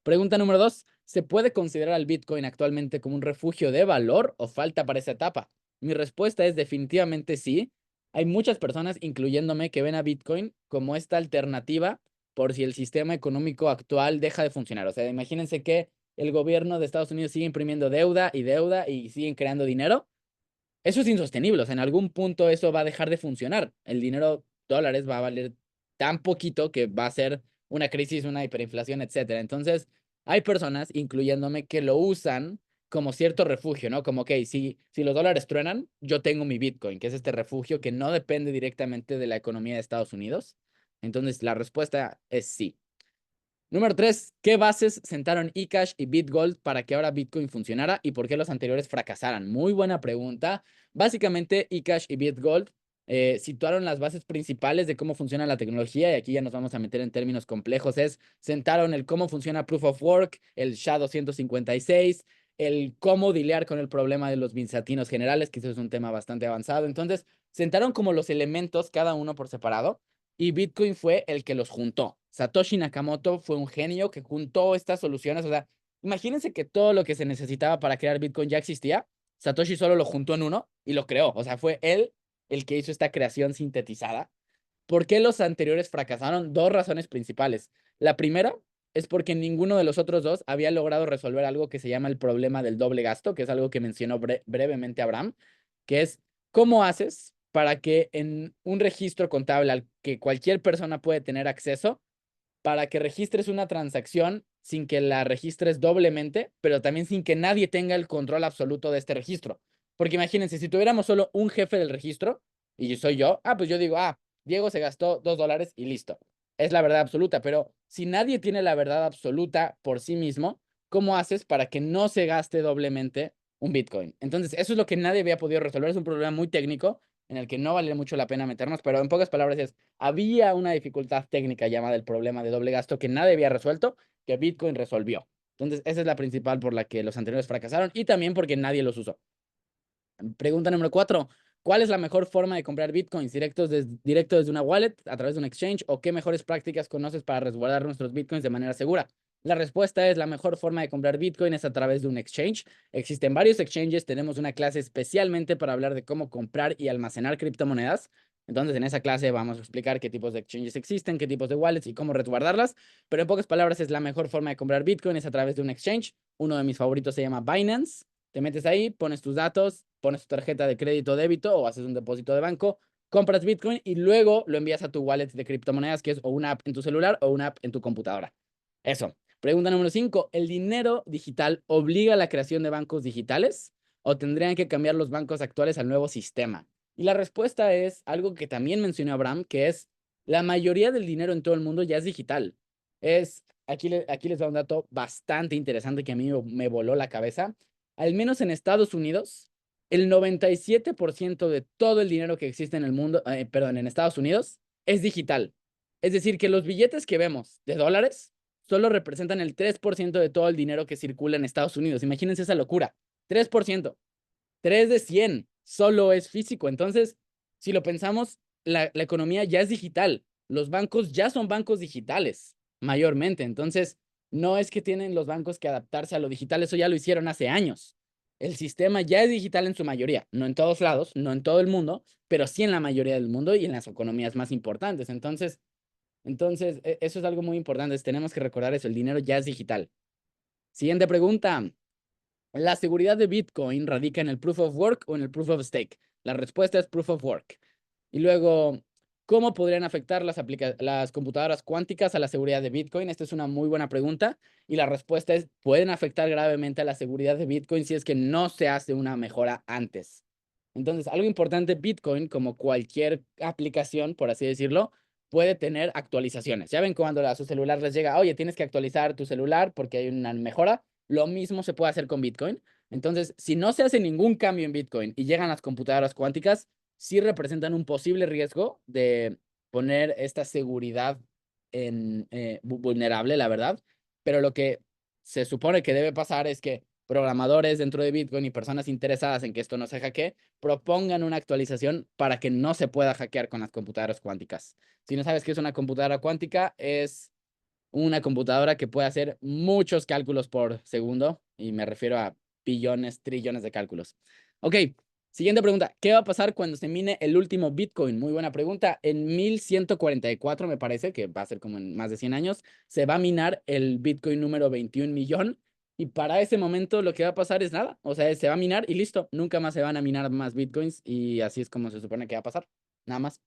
Pregunta número 2. ¿Se puede considerar al Bitcoin actualmente como un refugio de valor o falta para esa etapa? Mi respuesta es definitivamente sí. Hay muchas personas, incluyéndome, que ven a Bitcoin como esta alternativa por si el sistema económico actual deja de funcionar. O sea, imagínense que el gobierno de Estados Unidos sigue imprimiendo deuda y siguen creando dinero. Eso es insostenible. O sea, en algún punto eso va a dejar de funcionar. El dinero, dólares, va a valer tan poquito que va a ser una crisis, una hiperinflación, etcétera. Entonces, hay personas, incluyéndome, que lo usan como cierto refugio, ¿no? Como, ok, si los dólares truenan, yo tengo mi Bitcoin, que es este refugio que no depende directamente de la economía de Estados Unidos. Entonces, la respuesta es sí. Número 3. ¿Qué bases sentaron eCash y BitGold para que ahora Bitcoin funcionara y por qué los anteriores fracasaran? Muy buena pregunta. Básicamente, eCash y BitGold situaron las bases principales de cómo funciona la tecnología, y aquí ya nos vamos a meter en términos complejos. Sentaron el cómo funciona Proof of Work, el SHA-256, el cómo dilear con el problema de los binsatinos generales, que eso es un tema bastante avanzado. Entonces, sentaron como los elementos, cada uno por separado, y Bitcoin fue el que los juntó. Satoshi Nakamoto fue un genio que juntó estas soluciones. O sea, imagínense que todo lo que se necesitaba para crear Bitcoin ya existía. Satoshi solo lo juntó en uno y lo creó. O sea, fue él el que hizo esta creación sintetizada. ¿Por qué los anteriores fracasaron? Dos razones principales. La primera es porque ninguno de los otros dos había logrado resolver algo que se llama el problema del doble gasto, que es algo que mencionó brevemente Abraham, que es cómo haces para que en un registro contable al que cualquier persona puede tener acceso, para que registres una transacción sin que la registres doblemente, pero también sin que nadie tenga el control absoluto de este registro. Porque imagínense, si tuviéramos solo un jefe del registro, y soy yo, pues yo digo, Diego se gastó $2 y listo. Es la verdad absoluta, pero si nadie tiene la verdad absoluta por sí mismo, ¿cómo haces para que no se gaste doblemente un Bitcoin? Entonces, eso es lo que nadie había podido resolver. Es un problema muy técnico en el que no vale mucho la pena meternos, pero en pocas palabras había una dificultad técnica llamada el problema de doble gasto que nadie había resuelto, que Bitcoin resolvió. Entonces, esa es la principal por la que los anteriores fracasaron y también porque nadie los usó. Pregunta número 4. ¿Cuál es la mejor forma de comprar Bitcoins? ¿Directo desde una wallet, a través de un exchange? ¿O qué mejores prácticas conoces para resguardar nuestros Bitcoins de manera segura? La respuesta es la mejor forma de comprar Bitcoin es a través de un exchange. Existen varios exchanges, tenemos una clase especialmente para hablar de cómo comprar y almacenar criptomonedas. Entonces, en esa clase vamos a explicar qué tipos de exchanges existen, qué tipos de wallets y cómo resguardarlas. Pero en pocas palabras, es la mejor forma de comprar Bitcoin es a través de un exchange. Uno de mis favoritos se llama Binance. Te metes ahí, pones tus datos, pones tu tarjeta de crédito o débito o haces un depósito de banco, compras Bitcoin y luego lo envías a tu wallet de criptomonedas, que es o una app en tu celular o una app en tu computadora. Eso. Pregunta número 5. ¿El dinero digital obliga a la creación de bancos digitales o tendrían que cambiar los bancos actuales al nuevo sistema? Y la respuesta es algo que también mencionó Abraham, que es la mayoría del dinero en todo el mundo ya es digital. Aquí les da un dato bastante interesante que a mí me voló la cabeza. Al menos en Estados Unidos, el 97% de todo el dinero que existe en el mundo, en Estados Unidos, es digital. Es decir, que los billetes que vemos de dólares solo representan el 3% de todo el dinero que circula en Estados Unidos. Imagínense esa locura. 3%. 3 de 100 solo es físico. Entonces, si lo pensamos, la economía ya es digital. Los bancos ya son bancos digitales, mayormente. Entonces, no es que tienen los bancos que adaptarse a lo digital. Eso ya lo hicieron hace años. El sistema ya es digital en su mayoría. No en todos lados, no en todo el mundo, pero sí en la mayoría del mundo y en las economías más importantes. Entonces, eso es algo muy importante. Tenemos que recordar eso. El dinero ya es digital. Siguiente pregunta. ¿La seguridad de Bitcoin radica en el Proof of Work o en el Proof of Stake? La respuesta es Proof of Work. Y luego, ¿cómo podrían afectar las computadoras cuánticas a la seguridad de Bitcoin? Esta es una muy buena pregunta. Y la respuesta es, pueden afectar gravemente a la seguridad de Bitcoin si es que no se hace una mejora antes. Entonces, algo importante, Bitcoin, como cualquier aplicación, por así decirlo, puede tener actualizaciones. Ya ven cuando a su celular les llega, oye, tienes que actualizar tu celular porque hay una mejora. Lo mismo se puede hacer con Bitcoin. Entonces, si no se hace ningún cambio en Bitcoin y llegan las computadoras cuánticas, sí representan un posible riesgo de poner esta seguridad vulnerable, la verdad. Pero lo que se supone que debe pasar es que programadores dentro de Bitcoin y personas interesadas en que esto no se hackee propongan una actualización para que no se pueda hackear con las computadoras cuánticas. Si no sabes qué es una computadora cuántica, es una computadora que puede hacer muchos cálculos por segundo, y me refiero a billones, trillones de cálculos. Ok, siguiente pregunta. ¿Qué va a pasar cuando se mine el último Bitcoin? Muy buena pregunta. En 1144, me parece, que va a ser como en más de 100 años, se va a minar el Bitcoin número 21 millón. Y para ese momento lo que va a pasar es nada. O sea, se va a minar y listo. Nunca más se van a minar más Bitcoins y así es como se supone que va a pasar. Nada más.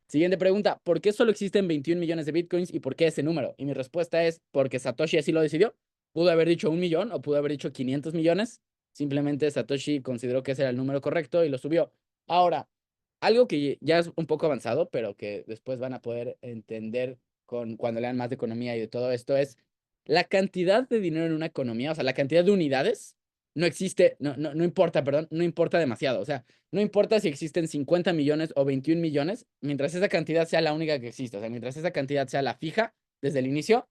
Siguiente pregunta, ¿por qué solo existen 21 millones de Bitcoins y por qué ese número? Y mi respuesta es porque Satoshi así lo decidió. Pudo haber dicho 1 millón o pudo haber dicho 500 millones. Simplemente Satoshi consideró que ese era el número correcto y lo subió. Ahora, algo que ya es un poco avanzado, pero que después van a poder entender cuando lean más de economía y de todo esto, es la cantidad de dinero en una economía, o sea, la cantidad de unidades, no existe, no importa, perdón, no importa demasiado. O sea, no importa si existen 50 millones o 21 millones, mientras esa cantidad sea la única que existe, o sea, mientras esa cantidad sea la fija desde el inicio,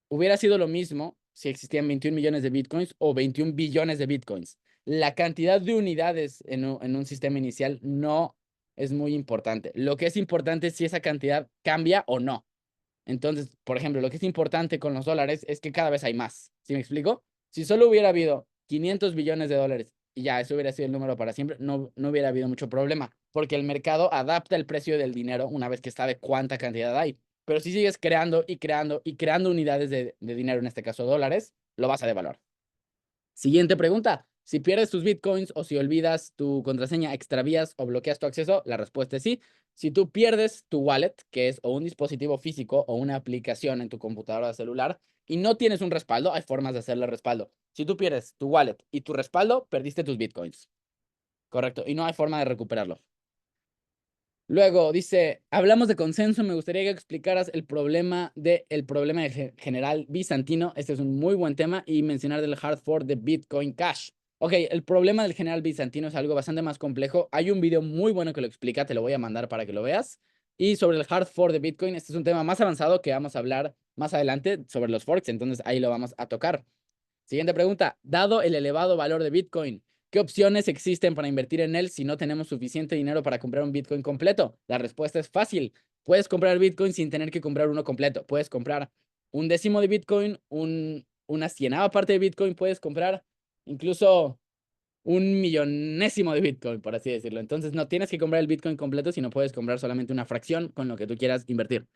hubiera sido lo mismo si existían 21 millones de Bitcoins o 21 billones de Bitcoins. La cantidad de unidades en un sistema inicial no es muy importante. Lo que es importante es si esa cantidad cambia o no. Entonces, por ejemplo, lo que es importante con los dólares es que cada vez hay más. ¿Sí me explico? Si solo hubiera habido 500 billones de dólares y ya eso hubiera sido el número para siempre, no hubiera habido mucho problema, porque el mercado adapta el precio del dinero una vez que sabe cuánta cantidad hay. Pero si sigues creando y creando y creando unidades de dinero, en este caso dólares, lo vas a devaluar. Siguiente pregunta. Si pierdes tus Bitcoins o si olvidas tu contraseña, extravías o bloqueas tu acceso, la respuesta es sí. Si tú pierdes tu wallet, que es o un dispositivo físico o una aplicación en tu computadora celular, y no tienes un respaldo, hay formas de hacerle respaldo. Si tú pierdes tu wallet y tu respaldo, perdiste tus Bitcoins. Correcto. Y no hay forma de recuperarlo. Luego dice, hablamos de consenso, me gustaría que explicaras el problema del general bizantino. Este es un muy buen tema y mencionar del hard fork de Bitcoin Cash. Ok, el problema del general bizantino es algo bastante más complejo. Hay un video muy bueno que lo explica, te lo voy a mandar para que lo veas. Y sobre el hard fork de Bitcoin, este es un tema más avanzado que vamos a hablar más adelante sobre los forks, entonces ahí lo vamos a tocar. Siguiente pregunta, dado el elevado valor de Bitcoin, ¿qué opciones existen para invertir en él si no tenemos suficiente dinero para comprar un Bitcoin completo? La respuesta es fácil. Puedes comprar Bitcoin sin tener que comprar uno completo. Puedes comprar un décimo de Bitcoin, una cienava parte de Bitcoin, puedes comprar incluso un millonésimo de Bitcoin, por así decirlo. Entonces no tienes que comprar el Bitcoin completo, sino puedes comprar solamente una fracción con lo que tú quieras invertir.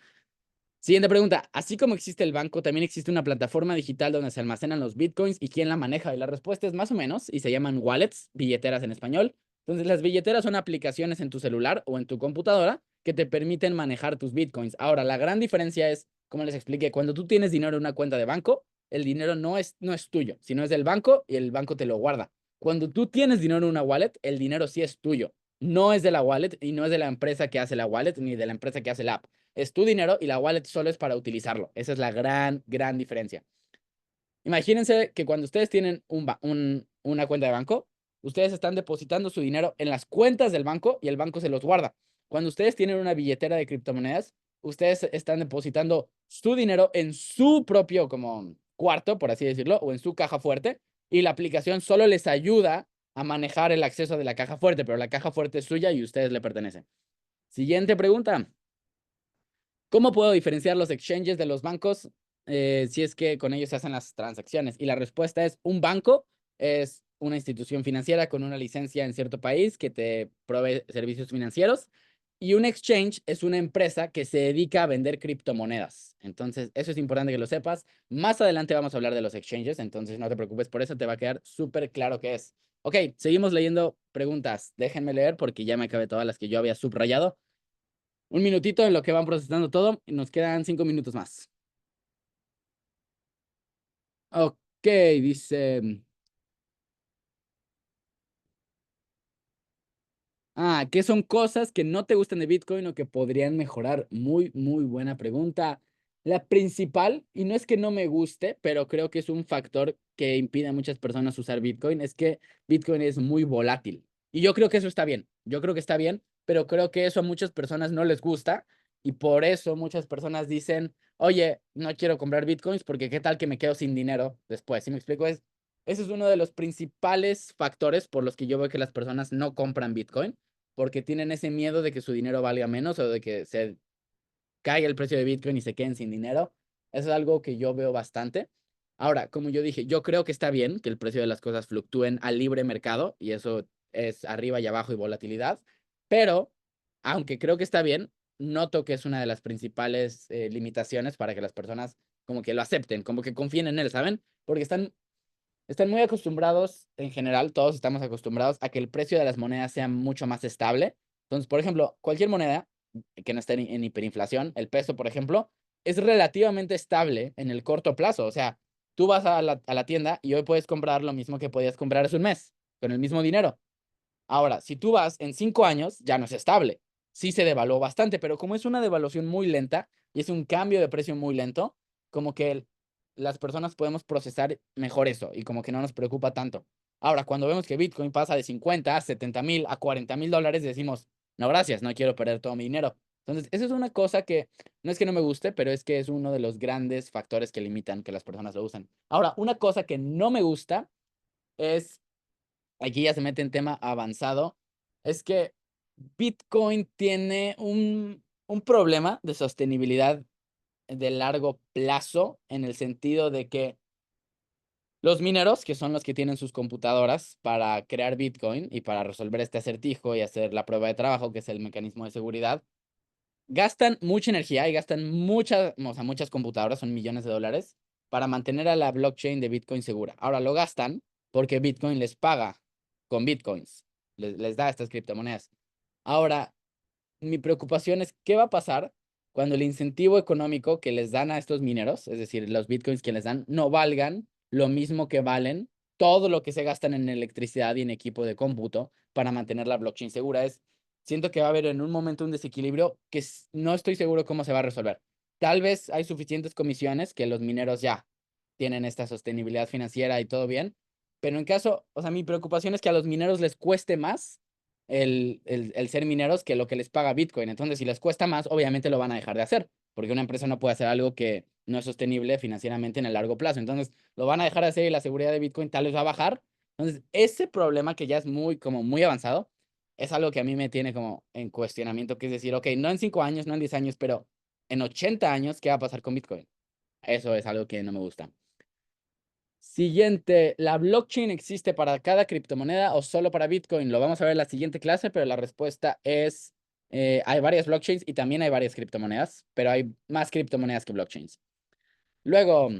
Siguiente pregunta. Así como existe el banco, también existe una plataforma digital donde se almacenan los Bitcoins y quién la maneja. Y la respuesta es más o menos, y se llaman wallets, billeteras en español. Entonces las billeteras son aplicaciones en tu celular o en tu computadora que te permiten manejar tus Bitcoins. Ahora, la gran diferencia es, como les expliqué, cuando tú tienes dinero en una cuenta de banco, el dinero no es tuyo, sino es del banco y el banco te lo guarda. Cuando tú tienes dinero en una wallet, el dinero sí es tuyo. No es de la wallet y no es de la empresa que hace la wallet ni de la empresa que hace la app. Es tu dinero y la wallet solo es para utilizarlo. Esa es la gran diferencia. Imagínense que cuando ustedes tienen una cuenta de banco, ustedes están depositando su dinero en las cuentas del banco y el banco se los guarda. Cuando ustedes tienen una billetera de criptomonedas, ustedes están depositando su dinero en su propio como cuarto, por así decirlo, o en su caja fuerte, y la aplicación solo les ayuda a manejar el acceso de la caja fuerte, pero la caja fuerte es suya y ustedes le pertenecen. Siguiente pregunta. ¿Cómo puedo diferenciar los exchanges de los bancos si es que con ellos se hacen las transacciones? Y la respuesta es, un banco es una institución financiera con una licencia en cierto país que te provee servicios financieros, y un exchange es una empresa que se dedica a vender criptomonedas. Entonces, eso es importante que lo sepas. Más adelante vamos a hablar de los exchanges, entonces no te preocupes por eso, te va a quedar súper claro qué es. Ok, seguimos leyendo preguntas. Déjenme leer porque ya me acabé todas las que yo había subrayado. Un minutito en lo que van procesando todo y nos quedan 5 minutos más. Ok, dice... ¿qué son cosas que no te gustan de Bitcoin o que podrían mejorar? Muy buena pregunta. La principal, y no es que no me guste, pero creo que es un factor que impide a muchas personas usar Bitcoin, es que Bitcoin es muy volátil. Y yo creo que eso está bien. Yo creo que está bien, pero creo que eso a muchas personas no les gusta. Y por eso muchas personas dicen, oye, no quiero comprar Bitcoins porque qué tal que me quedo sin dinero después. ¿Sí me explico? Ese es uno de los principales factores por los que yo veo que las personas no compran Bitcoin, porque tienen ese miedo de que su dinero valga menos o de que se caiga el precio de Bitcoin y se queden sin dinero. Eso es algo que yo veo bastante. Ahora, como yo dije, yo creo que está bien que el precio de las cosas fluctúen al libre mercado y eso es arriba y abajo y volatilidad, pero aunque creo que está bien, noto que es una de las principales limitaciones para que las personas como que lo acepten, como que confíen en él, ¿saben? Porque están muy acostumbrados, en general, todos estamos acostumbrados a que el precio de las monedas sea mucho más estable. Entonces, por ejemplo, cualquier moneda que no esté en hiperinflación, el peso, por ejemplo, es relativamente estable en el corto plazo. O sea, tú vas a la tienda y hoy puedes comprar lo mismo que podías comprar hace un mes, con el mismo dinero. Ahora, si tú vas en 5 años, ya no es estable. Sí se devaluó bastante, pero como es una devaluación muy lenta y es un cambio de precio muy lento, como que las personas podemos procesar mejor eso y como que no nos preocupa tanto. Ahora, cuando vemos que Bitcoin pasa de 50 a 70 mil a 40 mil dólares, decimos, no, gracias, no quiero perder todo mi dinero. Entonces, eso es una cosa que no es que no me guste, pero es que es uno de los grandes factores que limitan que las personas lo usen. Ahora, una cosa que no me gusta es, aquí ya se mete en tema avanzado, es que Bitcoin tiene un problema de sostenibilidad de largo plazo, en el sentido de que los mineros, que son los que tienen sus computadoras para crear Bitcoin y para resolver este acertijo y hacer la prueba de trabajo, que es el mecanismo de seguridad, gastan mucha energía y gastan muchas computadoras, son millones de dólares, para mantener a la blockchain de Bitcoin segura. Ahora lo gastan porque Bitcoin les paga con Bitcoins, les da estas criptomonedas. Ahora, mi preocupación es qué va a pasar cuando el incentivo económico que les dan a estos mineros, es decir, los Bitcoins que les dan, no valgan lo mismo que valen todo lo que se gastan en electricidad y en equipo de cómputo para mantener la blockchain segura. Siento que va a haber en un momento un desequilibrio que no estoy seguro cómo se va a resolver. Tal vez hay suficientes comisiones que los mineros ya tienen esta sostenibilidad financiera y todo bien, pero en caso, o sea, mi preocupación es que a los mineros les cueste más el ser mineros que lo que les paga Bitcoin. Entonces, si les cuesta más, obviamente lo van a dejar de hacer, porque una empresa no puede hacer algo que no es sostenible financieramente en el largo plazo. Entonces, lo van a dejar de hacer y la seguridad de Bitcoin tal vez va a bajar. Entonces, ese problema que ya es muy avanzado, es algo que a mí me tiene como en cuestionamiento, que es decir, ok, no en 5 años, no en 10 años, pero en 80 años, ¿qué va a pasar con Bitcoin? Eso es algo que no me gusta. Siguiente, ¿la blockchain existe para cada criptomoneda o solo para Bitcoin? Lo vamos a ver en la siguiente clase, pero la respuesta es, hay varias blockchains y también hay varias criptomonedas, pero hay más criptomonedas que blockchains. Luego,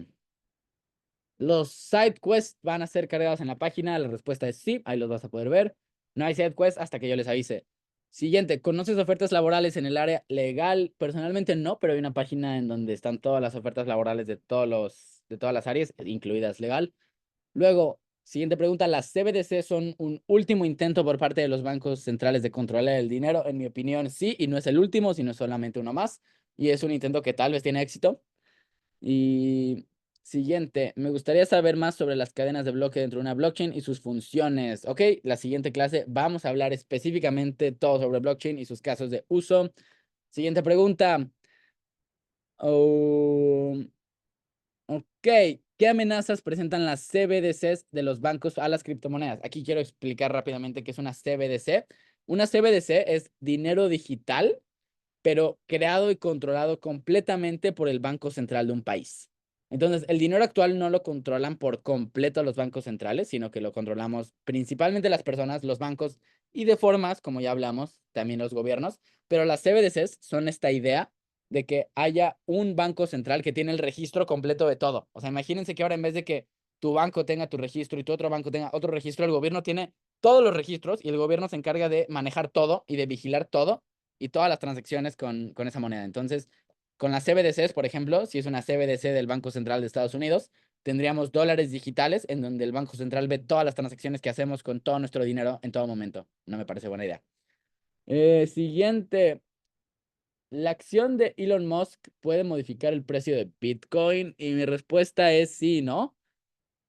¿los side quests van a ser cargados en la página? La respuesta es sí, ahí los vas a poder ver. No hay side quests hasta que yo les avise. Siguiente, ¿conoces ofertas laborales en el área legal? Personalmente no, pero hay una página en donde están todas las ofertas laborales de todas las áreas, incluidas legal. Luego, siguiente pregunta, ¿las CBDC son un último intento por parte de los bancos centrales de controlar el dinero? En mi opinión, sí, y no es el último, sino solamente uno más. Y es un intento que tal vez tiene éxito. Y siguiente, me gustaría saber más sobre las cadenas de bloque dentro de una blockchain y sus funciones. Ok, la siguiente clase vamos a hablar específicamente todo sobre blockchain y sus casos de uso. Siguiente pregunta. Ok, ¿qué amenazas presentan las CBDCs de los bancos a las criptomonedas? Aquí quiero explicar rápidamente qué es una CBDC. Una CBDC es dinero digital, pero creado y controlado completamente por el Banco Central de un país. Entonces, el dinero actual no lo controlan por completo los bancos centrales, sino que lo controlamos principalmente las personas, los bancos y de formas, como ya hablamos, también los gobiernos. Pero las CBDCs son esta idea de que haya un banco central que tiene el registro completo de todo. O sea, imagínense que ahora en vez de que tu banco tenga tu registro y tu otro banco tenga otro registro, el gobierno tiene todos los registros y el gobierno se encarga de manejar todo y de vigilar todo y todas las transacciones con esa moneda. Entonces, con las CBDCs, por ejemplo, si es una CBDC del Banco Central de Estados Unidos, tendríamos dólares digitales en donde el Banco Central ve todas las transacciones que hacemos con todo nuestro dinero en todo momento. No me parece buena idea. Siguiente. ¿La acción de Elon Musk puede modificar el precio de Bitcoin? Y mi respuesta es sí, ¿no?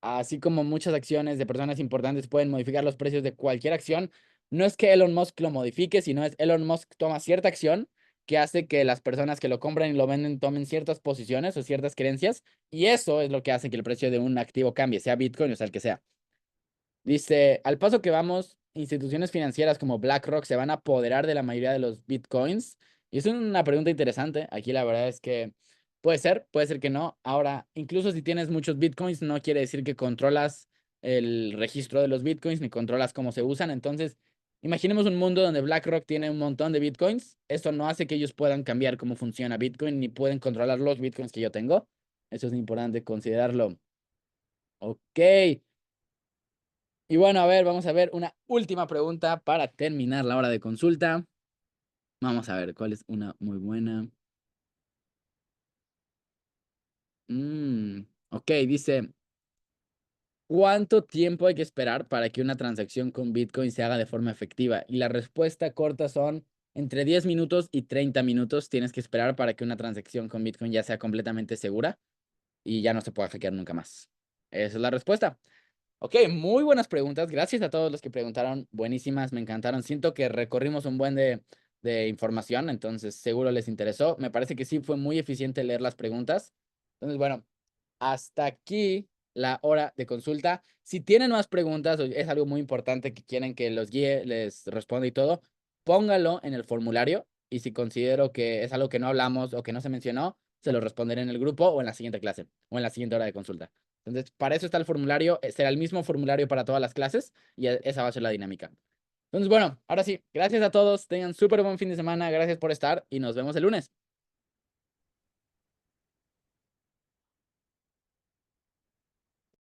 Así como muchas acciones de personas importantes pueden modificar los precios de cualquier acción, no es que Elon Musk lo modifique, sino es Elon Musk toma cierta acción que hace que las personas que lo compran y lo venden tomen ciertas posiciones o ciertas creencias, y eso es lo que hace que el precio de un activo cambie, sea Bitcoin o sea el que sea. Dice, al paso que vamos, instituciones financieras como BlackRock se van a apoderar de la mayoría de los Bitcoins. Y es una pregunta interesante. Aquí la verdad es que puede ser que no. Ahora, incluso si tienes muchos Bitcoins, no quiere decir que controlas el registro de los Bitcoins ni controlas cómo se usan. Entonces, imaginemos un mundo donde BlackRock tiene un montón de Bitcoins. Eso no hace que ellos puedan cambiar cómo funciona Bitcoin ni pueden controlar los Bitcoins que yo tengo. Eso es importante considerarlo. Ok. Y bueno, a ver, vamos a ver una última pregunta para terminar la hora de consulta. Vamos a ver cuál es una muy buena. Ok, dice, ¿cuánto tiempo hay que esperar para que una transacción con Bitcoin se haga de forma efectiva? Y la respuesta corta son entre 10 minutos y 30 minutos tienes que esperar para que una transacción con Bitcoin ya sea completamente segura y ya no se pueda hackear nunca más. Esa es la respuesta. Ok, muy buenas preguntas. Gracias a todos los que preguntaron. Buenísimas, me encantaron. Siento que recorrimos un buen de información, entonces seguro les interesó. Me parece que sí fue muy eficiente leer las preguntas. Entonces, bueno, hasta aquí la hora de consulta. Si tienen más preguntas o es algo muy importante que quieren que los guíe, les responda y todo, póngalo en el formulario y si considero que es algo que no hablamos o que no se mencionó, se lo responderé en el grupo o en la siguiente clase o en la siguiente hora de consulta. Entonces, para eso está el formulario. Será el mismo formulario para todas las clases y esa va a ser la dinámica. Entonces, bueno, ahora sí, gracias a todos. Tengan súper buen fin de semana. Gracias por estar y nos vemos el lunes.